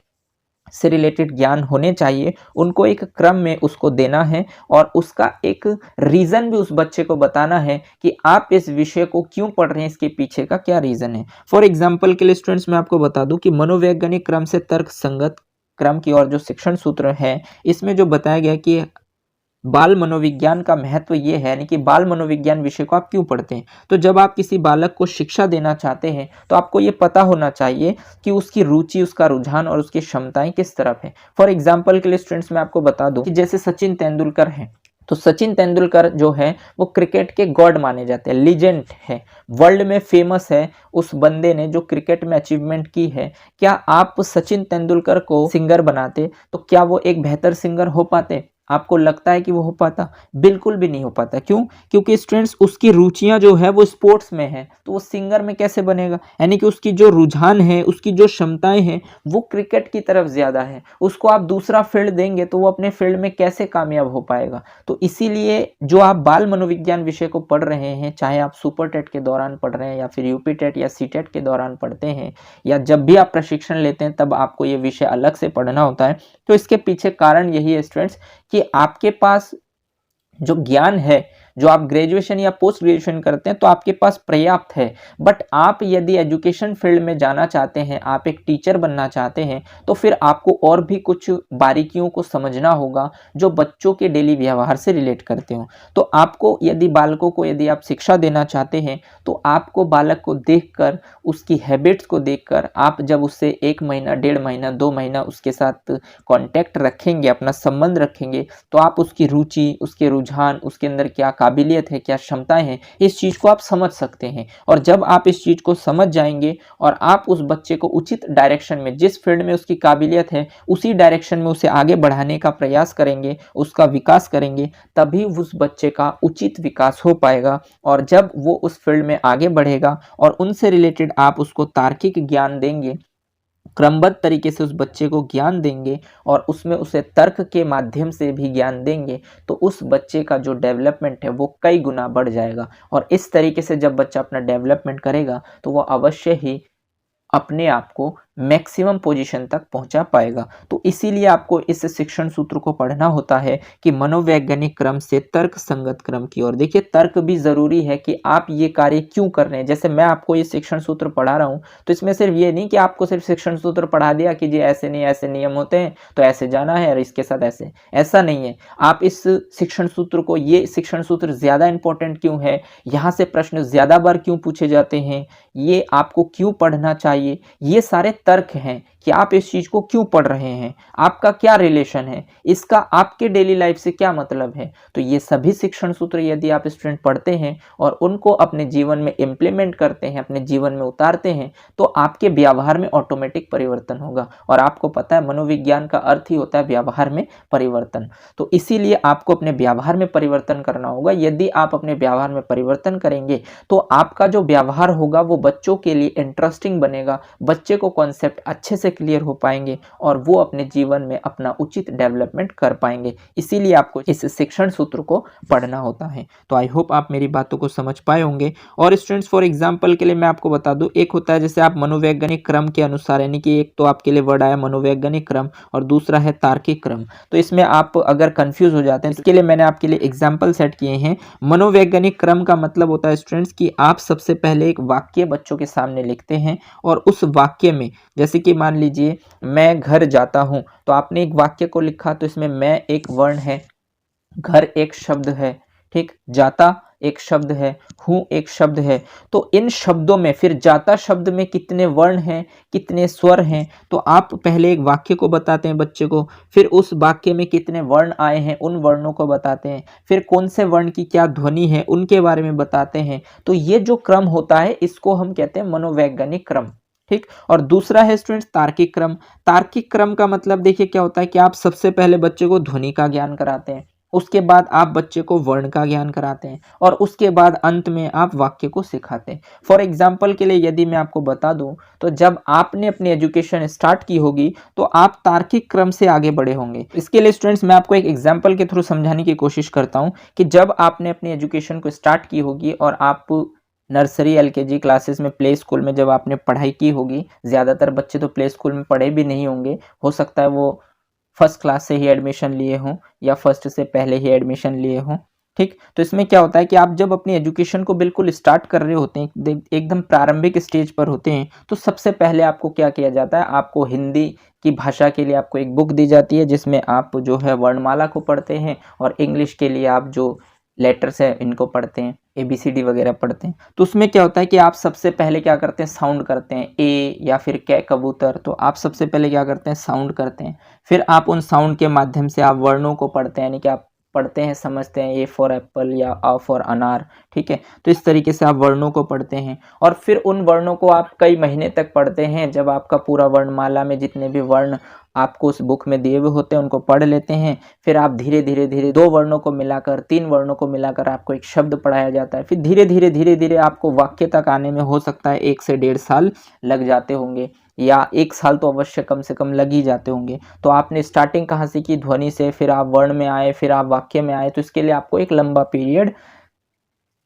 से रिलेटेड ज्ञान होने चाहिए उनको एक क्रम में उसको देना है और उसका एक रीजन भी उस बच्चे को बताना है कि आप इस विषय को क्यों पढ़ रहे हैं, इसके पीछे का क्या रीजन है। फॉर एग्जांपल के लिए स्टूडेंट्स मैं आपको बता दूं कि मनोवैज्ञानिक क्रम से तर्क संगत क्रम की ओर जो शिक्षण सूत्र है इसमें जो बताया गया कि बाल मनोविज्ञान का महत्व ये है, यानी कि बाल मनोविज्ञान विषय को आप क्यों पढ़ते हैं। तो जब आप किसी बालक को शिक्षा देना चाहते हैं तो आपको ये पता होना चाहिए कि उसकी रुचि, उसका रुझान और उसकी क्षमताएं किस तरफ है। फॉर एग्जाम्पल के लिए स्टूडेंट्स मैं आपको बता दूं कि जैसे सचिन तेंदुलकर हैं, तो सचिन तेंदुलकर जो है वो क्रिकेट के गॉड माने जाते हैं, लीजेंड है, वर्ल्ड में फेमस है उस बंदे ने जो क्रिकेट में अचीवमेंट की है। क्या आप सचिन तेंदुलकर को सिंगर बनाते तो क्या वो एक बेहतर सिंगर हो पाते? आपको लगता है कि वो हो पाता? बिल्कुल भी नहीं हो पाता। क्यों? क्योंकि स्टूडेंट्स उसकी रुचियां जो है वो स्पोर्ट्स में है, तो वो सिंगर में कैसे बनेगा। यानी कि उसकी जो रुझान है, उसकी जो क्षमताएं हैं वो क्रिकेट की तरफ ज्यादा है। उसको आप दूसरा फील्ड देंगे तो वो अपने फील्ड में कैसे कामयाब हो पाएगा। तो इसीलिए जो आप बाल मनोविज्ञान विषय को पढ़ रहे हैं, चाहे आप सुपर टेट के दौरान पढ़ रहे हैं या फिर यूपी टेट या सी टेट के दौरान पढ़ते हैं या जब भी आप प्रशिक्षण लेते हैं तब आपको ये विषय अलग से पढ़ना होता है। तो इसके पीछे कारण यही है स्टूडेंट्स कि आपके पास जो ज्ञान है, जो आप ग्रेजुएशन या पोस्ट ग्रेजुएशन करते हैं तो आपके पास पर्याप्त है, बट आप यदि एजुकेशन फील्ड में जाना चाहते हैं, आप एक टीचर बनना चाहते हैं तो फिर आपको और भी कुछ बारीकियों को समझना होगा जो बच्चों के डेली व्यवहार से रिलेट करते हो। तो आपको यदि बालकों को यदि आप शिक्षा देना चाहते हैं तो आपको बालक को देखकर, उसकी हैबिट्स को देखकर, आप जब उससे 1 महीना, 1.5 महीना, 2 महीना उसके साथ कांटेक्ट रखेंगे, अपना संबंध रखेंगे, तो आप उसकी रुचि, उसके रुझान, उसके अंदर क्या काबिलियत है, क्या क्षमताएं हैं, इस चीज को आप समझ सकते हैं। और जब आप इस चीज को समझ जाएंगे और आप उस बच्चे को उचित डायरेक्शन में, जिस फील्ड में उसकी काबिलियत है उसी डायरेक्शन में उसे आगे बढ़ाने का प्रयास करेंगे, उसका विकास करेंगे, तभी उस बच्चे का उचित विकास हो पाएगा। और जब वो उस फील्ड में आगे बढ़ेगा और उनसे रिलेटेड आप उसको तार्किक ज्ञान देंगे, क्रमबद्ध तरीके से उस बच्चे को ज्ञान देंगे और उसमें उसे तर्क के माध्यम से भी ज्ञान देंगे तो उस बच्चे का जो डेवलपमेंट है वो कई गुना बढ़ जाएगा। और इस तरीके से जब बच्चा अपना डेवलपमेंट करेगा तो वो अवश्य ही अपने आप को मैक्सिमम पोजीशन तक पहुंचा पाएगा। तो इसीलिए आपको इस शिक्षण सूत्र को पढ़ना होता है कि मनोवैज्ञानिक क्रम से तर्क संगत क्रम की ओर। देखिए, तर्क भी जरूरी है कि आप ये कार्य क्यों कर रहे हैं। जैसे मैं आपको ये शिक्षण सूत्र पढ़ा रहा हूँ तो इसमें सिर्फ ये नहीं कि आपको सिर्फ शिक्षण सूत्र पढ़ा दिया कि जी ऐसे नहीं ऐसे नियम होते हैं तो ऐसे जाना है और इसके साथ ऐसे, ऐसा नहीं है। आप इस शिक्षण सूत्र को, ये शिक्षण सूत्र ज्यादा इंपॉर्टेंट क्यों है, यहाँ से प्रश्न ज्यादा बार क्यों पूछे जाते हैं, ये आपको क्यों पढ़ना चाहिए, ये सारे तर्क हैं कि आप इस चीज को क्यों पढ़ रहे हैं, आपका क्या रिलेशन है, इसका आपके डेली लाइफ से क्या मतलब है। तो ये सभी शिक्षण सूत्र यदि आप स्टूडेंट पढ़ते हैं और उनको अपने जीवन में इम्प्लीमेंट करते हैं, अपने जीवन में उतारते हैं तो आपके व्यवहार में ऑटोमेटिक परिवर्तन होगा। और आपको पता है मनोविज्ञान का अर्थ ही होता है व्यवहार में परिवर्तन। तो इसीलिए आपको अपने व्यवहार में परिवर्तन करना होगा। यदि आप अपने व्यवहार में परिवर्तन करेंगे तो आपका जो व्यवहार होगा वो बच्चों के लिए इंटरेस्टिंग बनेगा, बच्चे को कॉन्सेप्ट अच्छे से क्लियर हो पाएंगे और वो अपने जीवन में अपना उचित डेवलपमेंट कर पाएंगे। इसीलिए आपको इस शिक्षण सूत्र को पढ़ना होता है। तो आई होप आप मेरी बातों को समझ पाए होंगे। और स्टूडेंट्स, फॉर एग्जांपल के लिए मैं आपको बता दूं, एक होता है जैसे आप मनोवैज्ञानिक क्रम के अनुसार, यानी कि एक तो आपके लिए वर्ड आया मनोवैज्ञानिक क्रम और दूसरा है तार्किक क्रम। तो इसमें आप अगर कंफ्यूज हो जाते हैं, इसके लिए मैंने आपके लिए एग्जाम्पल सेट किए हैं। मनोवैज्ञानिक क्रम का मतलब होता है स्टूडेंट्स कि आप सबसे पहले एक वाक्य बच्चों के सामने लिखते हैं और उस वाक्य में, जैसे कि मान लीजिए मैं घर जाता हूं, तो आपने एक वाक्य को लिखा तो इसमें मैं एक वर्ण है, घर एक शब्द है, ठीक, जाता एक शब्द है, हूं एक शब्द है। तो इन शब्दों में फिर जाता शब्द में कितने वर्ण हैं, कितने स्वर हैं, तो आप पहले एक वाक्य को बताते हैं बच्चे को, फिर उस वाक्य में कितने वर्ण आए हैं उन वर्णों को बताते हैं, फिर कौन से वर्ण की क्या ध्वनि है उनके बारे में बताते हैं। तो ये जो क्रम होता है इसको हम कहते हैं मनोवैज्ञानिक क्रम, ठीक। और दूसरा है स्टूडेंट्स तार्किक क्रम। तार्किक क्रम का मतलब देखिए क्या होता है कि आप सबसे पहले बच्चे को ध्वनि का ज्ञान कराते हैं, उसके बाद आप बच्चे को वर्ण का ज्ञान कराते हैं और उसके बाद अंत में आप वाक्य को सिखाते हैं। फॉर एग्जाम्पल के लिए यदि मैं आपको बता दूं तो जब आपने अपनी एजुकेशन स्टार्ट की होगी तो आप तार्किक क्रम से आगे बढ़े होंगे। इसके लिए स्टूडेंट्स मैं आपको एक एग्जाम्पल के थ्रू समझाने की कोशिश करता हूं कि जब आपने अपनी एजुकेशन को स्टार्ट की होगी और आप नर्सरी एलकेजी क्लासेस में, प्ले स्कूल में जब आपने पढ़ाई की होगी, ज़्यादातर बच्चे तो प्ले स्कूल में पढ़े भी नहीं होंगे, हो सकता है वो फर्स्ट क्लास से ही एडमिशन लिए हों या फर्स्ट से पहले ही एडमिशन लिए हों, ठीक। तो इसमें क्या होता है कि आप जब अपनी एजुकेशन को बिल्कुल स्टार्ट कर रहे होते हैं, एकदम प्रारंभिक स्टेज पर होते हैं, तो सबसे पहले आपको क्या किया जाता है, आपको हिंदी की भाषा के लिए आपको एक बुक दी जाती है जिसमें आप जो है वर्णमाला को पढ़ते हैं और इंग्लिश के लिए आप जो लेटर्स है इनको पढ़ते हैं, ABCD वगैरह पढ़ते हैं। तो उसमें क्या होता है कि आप सबसे पहले क्या करते हैं, साउंड करते हैं, ए या फिर कै कबूतर, तो आप सबसे पहले क्या करते हैं, साउंड करते हैं। फिर आप उन साउंड के माध्यम से आप वर्णों को पढ़ते हैं, यानी कि आप पढ़ते हैं, समझते हैं, ए फॉर एप्पल या अ फॉर अनार, ठीक है। तो इस तरीके से आप वर्णों को पढ़ते हैं और फिर उन वर्णों को आप कई महीने तक पढ़ते हैं। जब आपका पूरा वर्णमाला में जितने भी वर्ण आपको उस बुक में दिए हुए होते हैं उनको पढ़ लेते हैं, फिर आप धीरे धीरे धीरे 2 वर्णों को मिलाकर, 3 वर्णों को मिलाकर आपको एक शब्द पढ़ाया जाता है। फिर धीरे धीरे आपको वाक्य तक आने में हो सकता है 1 से 1.5 साल लग जाते होंगे या 1 साल तो अवश्य कम से कम लग ही जाते होंगे। तो आपने स्टार्टिंग कहाँ से की, ध्वनि से, फिर आप वर्ण में आए, फिर आप वाक्य में आए, तो इसके लिए आपको एक लंबा पीरियड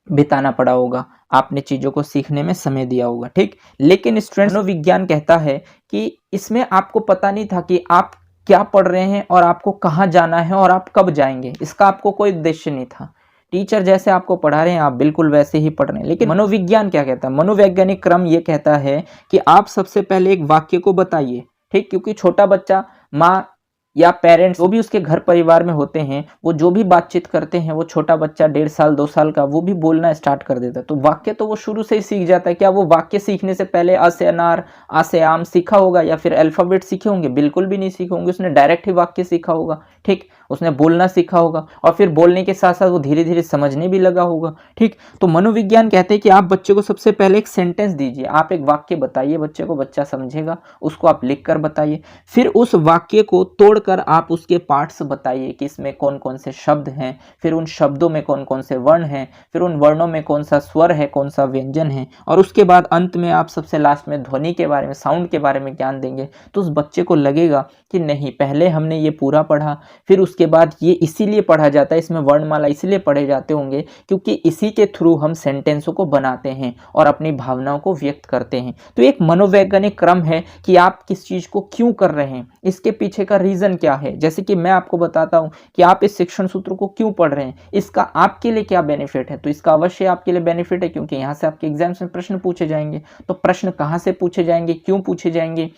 बिताना पड़ा होगा, आपने चीज़ों को सीखने में समय दिया होगा, ठीक। लेकिन स्टूडेंट्स, मनोविज्ञान कहता है कि इसमें आपको पता नहीं था कि आप क्या पढ़ रहे हैं और आपको कहाँ जाना है और आप कब जाएंगे, इसका आपको कोई उद्देश्य नहीं था। टीचर जैसे आपको पढ़ा रहे हैं आप बिल्कुल वैसे ही पढ़ रहे हैं। लेकिन मनोविज्ञान क्या कहता है, मनोवैज्ञानिक क्रम ये कहता है कि आप सबसे पहले एक वाक्य को बताइए, ठीक। क्योंकि छोटा बच्चा माँ या पेरेंट्स जो भी उसके घर परिवार में होते हैं, वो जो भी बातचीत करते हैं, वो छोटा बच्चा 1.5 साल 2 साल का वो भी बोलना स्टार्ट कर देता है। तो वाक्य तो वो शुरू से ही सीख जाता है। क्या वो वाक्य सीखने से पहले अ से अनार, आ से आम सीखा होगा या फिर अल्फाबेट सीखे होंगे? बिल्कुल भी नहीं सीखे होंगे, उसने डायरेक्ट ही वाक्य सीखा होगा, ठीक। उसने बोलना सीखा होगा और फिर बोलने के साथ साथ वो धीरे धीरे समझने भी लगा होगा। ठीक, तो मनोविज्ञान कहते हैं कि आप बच्चे को सबसे पहले एक सेंटेंस दीजिए, आप एक वाक्य बताइए बच्चे को, बच्चा समझेगा, उसको आप लिख कर बताइए। फिर उस वाक्य को तोड़कर आप उसके पार्ट्स बताइए कि इसमें कौन कौन से शब्द हैं, फिर उन शब्दों में कौन कौन से वर्ण हैं, फिर उन वर्णों में कौन सा स्वर है, कौन सा व्यंजन है, और उसके बाद अंत में आप सबसे लास्ट में ध्वनि के बारे में, साउंड के बारे में ज्ञान देंगे। तो उस बच्चे को लगेगा कि नहीं, पहले हमने ये पूरा पढ़ा, फिर उसके बाद ये इसीलिए पढ़ा जाता है, इसमें वर्णमाला इसलिए पढ़े जाते होंगे क्योंकि इसी के थ्रू हम सेंटेंसों को बनाते हैं और अपनी भावनाओं को व्यक्त करते हैं। तो एक मनोवैज्ञानिक क्रम है कि आप किस चीज को क्यों कर रहे हैं, इसके पीछे का रीजन क्या है। जैसे कि मैं आपको बताता हूं कि आप इस शिक्षण सूत्र को क्यों पढ़ रहे हैं, इसका आपके लिए क्या बेनिफिट है। तो इसका अवश्य आपके लिए बेनिफिट है क्योंकि यहां से आपके एग्जाम्स में प्रश्न पूछे जाएंगे। तो प्रश्न कहां से पूछे जाएंगे, क्यों पूछे जाएंगे,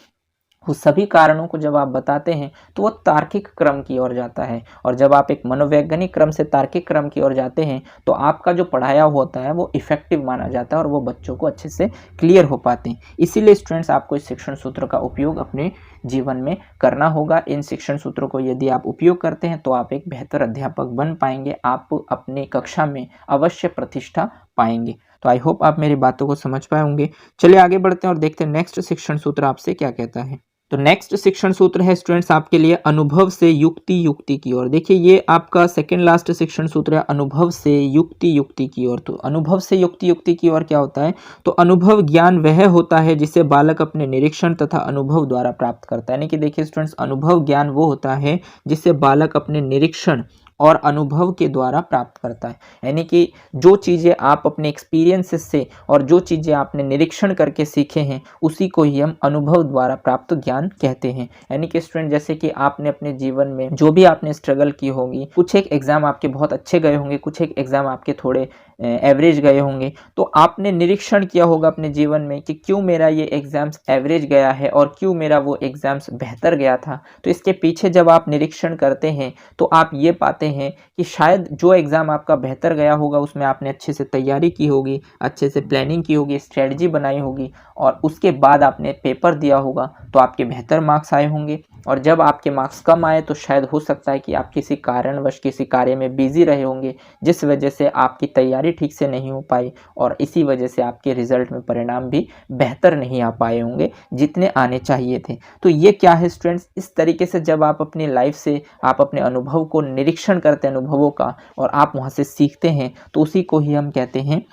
उस सभी कारणों को जब आप बताते हैं तो वो तार्किक क्रम की ओर जाता है। और जब आप एक मनोवैज्ञानिक क्रम से तार्किक क्रम की ओर जाते हैं तो आपका जो पढ़ाया होता है वो इफेक्टिव माना जाता है और वो बच्चों को अच्छे से क्लियर हो पाते हैं। इसीलिए स्टूडेंट्स आपको इस शिक्षण सूत्र का उपयोग अपने जीवन में करना होगा। इन शिक्षण सूत्रों को यदि आप उपयोग करते हैं तो आप एक बेहतर अध्यापक बन पाएंगे, आप अपनी कक्षा में अवश्य प्रतिष्ठा पाएंगे। तो आई होप आप मेरी बातों को समझ पाए होंगे। चलिए आगे बढ़ते हैं और देखते हैं नेक्स्ट शिक्षण सूत्र आपसे क्या कहता है। तो नेक्स्ट शिक्षण सूत्र है स्टूडेंट्स आपके लिए अनुभव से युक्ति युक्ति की ओर। देखिए ये आपका सेकंड लास्ट शिक्षण सूत्र है, अनुभव से युक्ति युक्ति की ओर। तो अनुभव से युक्ति युक्ति की ओर क्या होता है, तो अनुभव ज्ञान वह होता है जिसे बालक अपने निरीक्षण तथा अनुभव द्वारा प्राप्त करता है। यानी कि देखिए स्टूडेंट्स, अनुभव ज्ञान वो होता है जिसे बालक अपने निरीक्षण और अनुभव के द्वारा प्राप्त करता है। यानी कि जो चीज़ें आप अपने एक्सपीरियंसेस से और जो चीज़ें आपने निरीक्षण करके सीखे हैं उसी को ही हम अनुभव द्वारा प्राप्त ज्ञान कहते हैं। यानी कि स्टूडेंट, जैसे कि आपने अपने जीवन में जो भी आपने स्ट्रगल की होगी, कुछ एक एग्जाम आपके बहुत अच्छे गए होंगे, कुछ एक एग्जाम आपके थोड़े एवरेज गए होंगे, तो आपने निरीक्षण किया होगा अपने जीवन में कि क्यों मेरा ये एग्जाम्स एवरेज गया है और क्यों मेरा वो एग्जाम्स बेहतर गया था। तो इसके पीछे जब आप निरीक्षण करते हैं तो आप ये पाते हैं कि शायद जो एग्ज़ाम आपका बेहतर गया होगा उसमें आपने अच्छे से तैयारी की होगी, अच्छे से प्लानिंग की होगी, स्ट्रेटजी बनाई होगी और उसके बाद आपने पेपर दिया होगा तो आपके बेहतर मार्क्स आए होंगे। और जब आपके मार्क्स कम आए तो शायद हो सकता है कि आप किसी कारणवश किसी कार्य में बिजी रहे होंगे जिस वजह से आपकी तैयारी ठीक से नहीं हो पाई और इसी वजह से आपके रिजल्ट में परिणाम भी बेहतर नहीं आ पाए होंगे जितने आने चाहिए थे। तो ये क्या है स्टूडेंट्स, इस तरीके से जब आप अपनी लाइफ से आप अपने अनुभव को निरीक्षण करते हैं, अनुभवों का, और आप वहाँ से सीखते हैं तो उसी को ही हम कहते हैं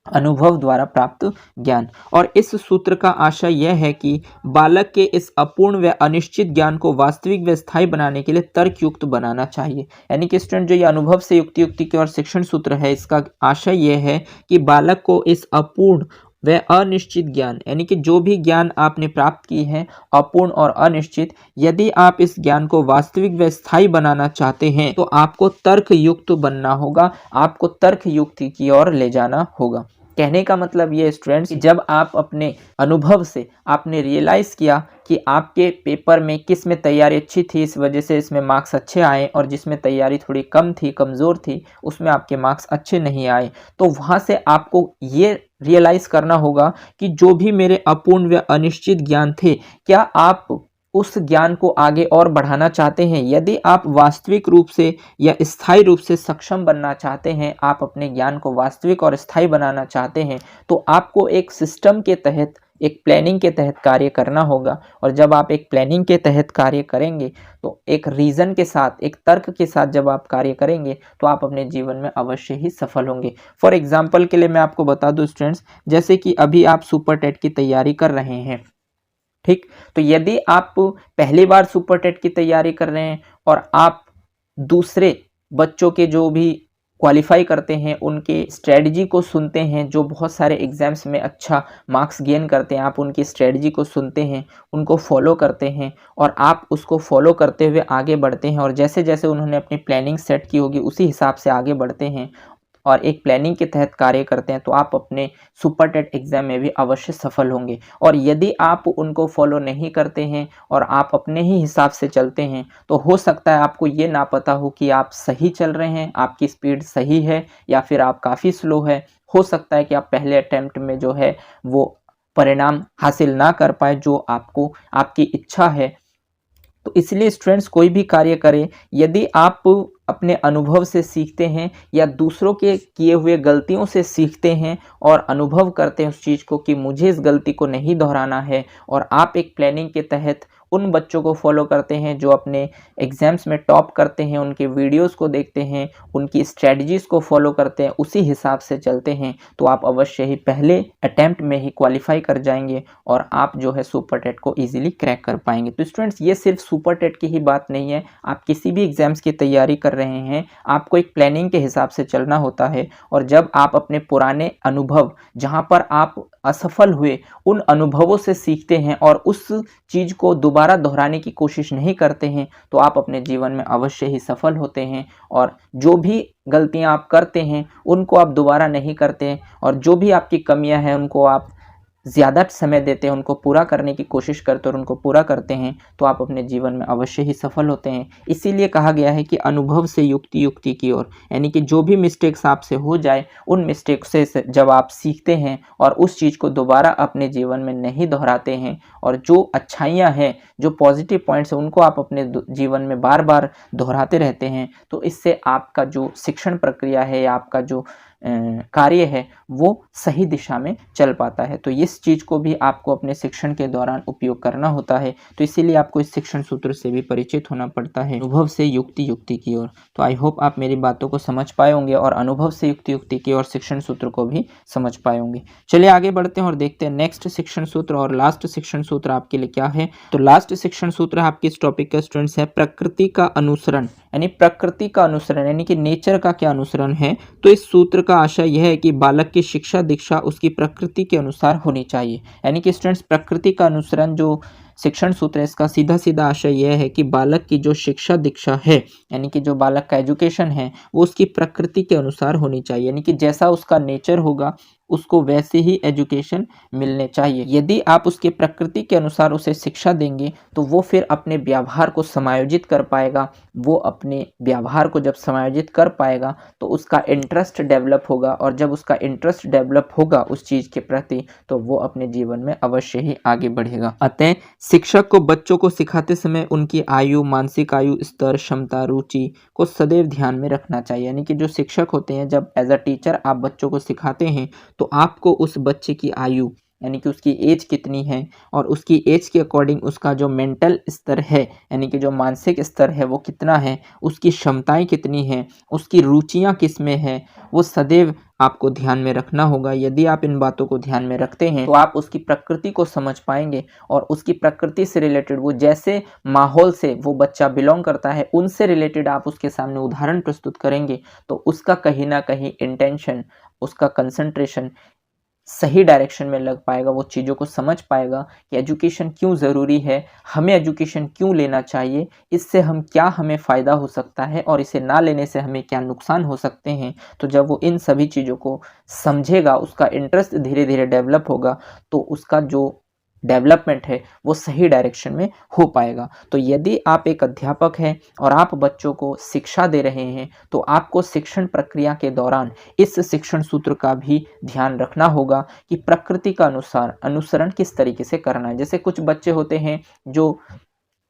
अनुभव द्वारा प्राप्त ज्ञान। और इस सूत्र का आशय यह है कि बालक के इस अपूर्ण व अनिश्चित ज्ञान को वास्तविक व स्थायी बनाने के लिए तर्कयुक्त बनाना चाहिए। यानी कि स्टूडेंट, जो ये अनुभव से युक्ति युक्ति की ओर शिक्षण सूत्र है, इसका आशय यह है कि बालक को इस अपूर्ण व अनिश्चित ज्ञान, यानी कि जो भी ज्ञान आपने प्राप्त की है अपूर्ण और अनिश्चित, यदि आप इस ज्ञान को वास्तविक व स्थायी बनाना चाहते हैं तो आपको तर्क युक्त बनना होगा, आपको तर्क युक्ति की ओर ले जाना होगा। कहने का मतलब ये स्टूडेंट्स, जब आप अपने अनुभव से आपने रियलाइज़ किया कि आपके पेपर में किस में तैयारी अच्छी थी, इस वजह से इसमें मार्क्स अच्छे आए, और जिसमें तैयारी थोड़ी कम थी, कमज़ोर थी, उसमें आपके मार्क्स अच्छे नहीं आए, तो वहाँ से आपको ये रियलाइज़ करना होगा कि जो भी मेरे अपूर्ण व अनिश्चित ज्ञान थे, क्या आप उस ज्ञान को आगे और बढ़ाना चाहते हैं। यदि आप वास्तविक रूप से या स्थायी रूप से सक्षम बनना चाहते हैं, आप अपने ज्ञान को वास्तविक और स्थायी बनाना चाहते हैं, तो आपको एक सिस्टम के तहत, एक प्लानिंग के तहत कार्य करना होगा। और जब आप एक प्लानिंग के तहत कार्य करेंगे तो एक रीज़न के साथ, एक तर्क के साथ जब आप कार्य करेंगे तो आप अपने जीवन में अवश्य ही सफल होंगे। फॉर एग्जाम्पल के लिए मैं आपको बता दूं स्टूडेंट्स, जैसे कि अभी आप सुपर टेट की तैयारी कर रहे हैं, ठीक, तो यदि आप पहली बार सुपर टेट की तैयारी कर रहे हैं और आप दूसरे बच्चों के जो भी क्वालिफाई करते हैं उनके स्ट्रेटजी को सुनते हैं, जो बहुत सारे एग्जाम्स में अच्छा मार्क्स गेन करते हैं, आप उनकी स्ट्रेटजी को सुनते हैं, उनको फॉलो करते हैं और आप उसको फॉलो करते हुए आगे बढ़ते हैं और जैसे जैसे उन्होंने अपनी प्लानिंग सेट की होगी उसी हिसाब से आगे बढ़ते हैं और एक प्लानिंग के तहत कार्य करते हैं, तो आप अपने सुपर टेट एग्जाम में भी अवश्य सफल होंगे। और यदि आप उनको फॉलो नहीं करते हैं और आप अपने ही हिसाब से चलते हैं तो हो सकता है आपको ये ना पता हो कि आप सही चल रहे हैं, आपकी स्पीड सही है या फिर आप काफ़ी स्लो है। हो सकता है कि आप पहले अटेम्प्ट में जो है वो परिणाम हासिल ना कर पाए जो आपको, आपकी इच्छा है। तो इसलिए स्टूडेंट्स कोई भी कार्य करें, यदि आप अपने अनुभव से सीखते हैं या दूसरों के किए हुए गलतियों से सीखते हैं और अनुभव करते हैं उस चीज़ को कि मुझे इस गलती को नहीं दोहराना है, और आप एक प्लानिंग के तहत उन बच्चों को फॉलो करते हैं जो अपने एग्ज़ाम्स में टॉप करते हैं, उनके वीडियोस को देखते हैं, उनकी स्ट्रेटजीज़ को फॉलो करते हैं, उसी हिसाब से चलते हैं, तो आप अवश्य ही पहले अटेम्प्ट में ही क्वालिफाई कर जाएंगे और आप जो है सुपर टेट को ईजिली क्रैक कर पाएंगे। तो स्टूडेंट्स ये सिर्फ सुपर टेट की ही बात नहीं है, आप किसी भी एग्ज़ाम्स की तैयारी कर रहे हैं, आपको एक प्लानिंग के हिसाब से चलना होता है। और जब आप अपने पुराने अनुभव, जहाँ पर आप असफल हुए, उन अनुभवों से सीखते हैं और उस चीज़ को दोबारा दोहराने की कोशिश नहीं करते हैं, तो आप अपने जीवन में अवश्य ही सफल होते हैं। और जो भी गलतियां आप करते हैं उनको आप दोबारा नहीं करते हैं, और जो भी आपकी कमियां हैं उनको आप ज़्यादा समय देते हैं, उनको पूरा करने की कोशिश करते हैं और उनको पूरा करते हैं, तो आप अपने जीवन में अवश्य ही सफल होते हैं। इसीलिए कहा गया है कि अनुभव से युक्ति, युक्ति की ओर, यानी कि जो भी मिस्टेक्स आपसे हो जाए, उन मिस्टेक से जब आप सीखते हैं और उस चीज़ को दोबारा अपने जीवन में नहीं दोहराते हैं, और जो अच्छाइयाँ हैं, जो पॉजिटिव पॉइंट्स हैं, उनको आप अपने जीवन में बार बार दोहराते रहते हैं, तो इससे आपका जो शिक्षण प्रक्रिया है या आपका जो कार्य है वो सही दिशा में चल पाता है। तो इस चीज़ को भी आपको अपने शिक्षण के दौरान उपयोग करना होता है। तो इसीलिए आपको इस शिक्षण सूत्र से भी परिचित होना पड़ता है, अनुभव से युक्ति, युक्ति की ओर। तो आई होप आप मेरी बातों को समझ पाए होंगे और अनुभव से युक्ति, युक्ति की ओर शिक्षण सूत्र को भी समझ पाए होंगे। चलिए आगे बढ़ते हैं और देखते हैं नेक्स्ट शिक्षण सूत्र और लास्ट शिक्षण सूत्र आपके लिए क्या है। तो लास्ट शिक्षण सूत्र आपके इस टॉपिक का स्टूडेंट्स है प्रकृति का अनुसरण, यानी प्रकृति का अनुसरण, यानी कि नेचर का क्या अनुसरण है। तो इस सूत्र का आशय यह है कि बालक की शिक्षा दीक्षा उसकी प्रकृति के अनुसार होनी चाहिए। यानी कि स्टूडेंट्स प्रकृति का अनुसरण जो शिक्षण सूत्र है, इसका सीधा सीधा आशय यह है कि बालक की जो शिक्षा दीक्षा है, यानी कि जो बालक का एजुकेशन है, वो उसकी प्रकृति के अनुसार होनी चाहिए, यानी कि जैसा उसका नेचर होगा उसको वैसे ही एजुकेशन मिलने चाहिए। यदि आप उसके प्रकृति के अनुसार उसे शिक्षा देंगे तो वो फिर अपने व्यवहार को समायोजित कर पाएगा। वो अपने व्यवहार को जब समायोजित कर पाएगा तो उसका इंटरेस्ट डेवलप होगा, और जब उसका इंटरेस्ट डेवलप होगा उस चीज़ के प्रति, तो वो अपने जीवन में अवश्य ही आगे बढ़ेगा। अतः शिक्षक को बच्चों को सिखाते समय उनकी आयु, मानसिक आयु स्तर, क्षमता, रुचि को सदैव ध्यान में रखना चाहिए। यानी कि जो शिक्षक होते हैं, जब एज अ टीचर आप बच्चों को सिखाते हैं तो आपको उस बच्चे की आयु, यानी कि उसकी एज कितनी है, और उसकी एज के अकॉर्डिंग उसका जो मेंटल स्तर है, यानी कि जो मानसिक स्तर है वो कितना है, उसकी क्षमताएं कितनी हैं, उसकी रुचियां किस में है, वो सदैव आपको ध्यान में रखना होगा। यदि आप इन बातों को ध्यान में रखते हैं तो आप उसकी प्रकृति को समझ पाएंगे, और उसकी प्रकृति से रिलेटेड, वो जैसे माहौल से वो बच्चा बिलोंग करता है, उनसे रिलेटेड आप उसके सामने उदाहरण प्रस्तुत करेंगे, तो उसका कहीं ना कहीं इंटेंशन, उसका कंसंट्रेशन सही डायरेक्शन में लग पाएगा। वो चीज़ों को समझ पाएगा कि एजुकेशन क्यों ज़रूरी है, हमें एजुकेशन क्यों लेना चाहिए, इससे हम क्या, हमें फ़ायदा हो सकता है, और इसे ना लेने से हमें क्या नुकसान हो सकते हैं। तो जब वो इन सभी चीज़ों को समझेगा, उसका इंटरेस्ट धीरे धीरे डेवलप होगा, तो उसका जो डेवलपमेंट है वो सही डायरेक्शन में हो पाएगा। तो यदि आप एक अध्यापक हैं और आप बच्चों को शिक्षा दे रहे हैं, तो आपको शिक्षण प्रक्रिया के दौरान इस शिक्षण सूत्र का भी ध्यान रखना होगा कि प्रकृति का अनुसरण किस तरीके से करना है। जैसे कुछ बच्चे होते हैं जो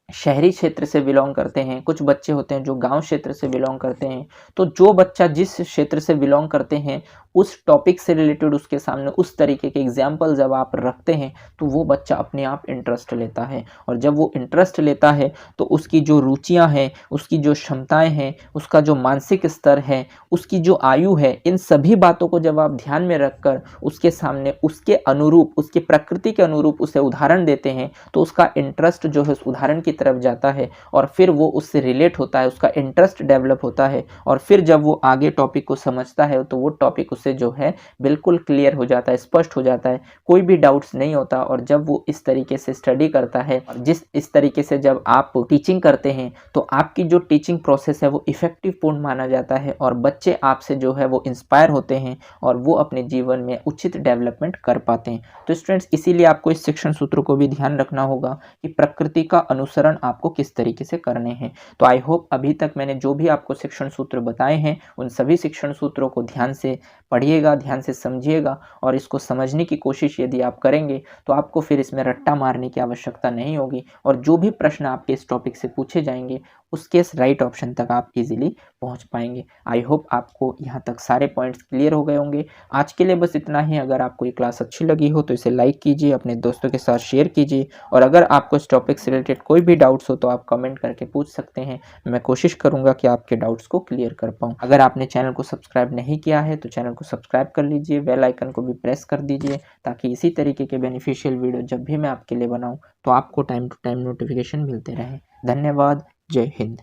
शहरी क्षेत्र से बिलोंग करते हैं, कुछ बच्चे होते हैं जो गांव क्षेत्र से बिलोंग करते हैं। तो जो बच्चा जिस क्षेत्र से बिलोंग करते हैं, उस टॉपिक से रिलेटेड उसके सामने उस तरीके के एग्जाम्पल जब आप रखते हैं, तो वो बच्चा अपने आप इंटरेस्ट लेता है, और जब वो इंटरेस्ट लेता है तो उसकी जो रुचियां हैं, उसकी जो क्षमताएं हैं, उसका जो मानसिक स्तर है, उसकी जो आयु है, इन सभी बातों को जब आप ध्यान में रखकर उसके सामने उसके अनुरूप, उसकी प्रकृति के अनुरूप उसे उदाहरण देते हैं, तो उसका इंटरेस्ट जो है उस उदाहरण की तरफ जाता है, और फिर वो उससे रिलेट होता है, उसका इंटरेस्ट डेवलप होता है, और फिर जब वो आगे टॉपिक को समझता है तो वो टॉपिक उससे जो है बिल्कुल क्लियर हो जाता है, स्पष्ट हो जाता है, कोई भी डाउट्स नहीं होता। और जब वो इस तरीके से स्टडी करता है, और इस तरीके से जब आप टीचिंग करते हैं, तो आपकी जो टीचिंग प्रोसेस है वो इफेक्टिव पूर्ण माना जाता है, और बच्चे आपसे जो है वो इंस्पायर होते हैं, और वो अपने जीवन में उचित डेवलपमेंट कर पाते हैं। तो स्टूडेंट्स, इसीलिए आपको इस शिक्षण सूत्र को भी ध्यान रखना होगा कि प्रकृति का अनुसरण समीकरण आपको किस तरीके से करने हैं। तो आई होप अभी तक मैंने जो भी आपको शिक्षण सूत्र बताए हैं उन सभी शिक्षण सूत्रों को ध्यान से पढ़िएगा, ध्यान से समझिएगा और इसको समझने की कोशिश यदि आप करेंगे तो आपको फिर इसमें रट्टा मारने की आवश्यकता नहीं होगी और जो भी प्रश्न आपके इस टॉपिक से पूछे जाएंगे उसके राइट ऑप्शन तक आप इजीली पहुंच पाएंगे। आई होप आपको यहाँ तक सारे पॉइंट्स क्लियर हो गए होंगे। आज के लिए बस इतना ही। अगर आपको ये क्लास अच्छी लगी हो तो इसे लाइक कीजिए, अपने दोस्तों के साथ शेयर कीजिए और अगर आपको इस टॉपिक से रिलेटेड कोई भी डाउट्स हो तो आप कमेंट करके पूछ सकते हैं। मैं कोशिश करूंगा कि आपके डाउट्स को क्लियर कर पाऊँ। अगर आपने चैनल को सब्सक्राइब नहीं किया है तो चैनल को सब्सक्राइब कर लीजिए, बेल आइकन को भी प्रेस कर दीजिए ताकि इसी तरीके के बेनिफिशियल वीडियो जब भी मैं आपके लिए बनाऊँ तो आपको टाइम टू टाइम नोटिफिकेशन मिलते रहे। धन्यवाद। जय हिंद।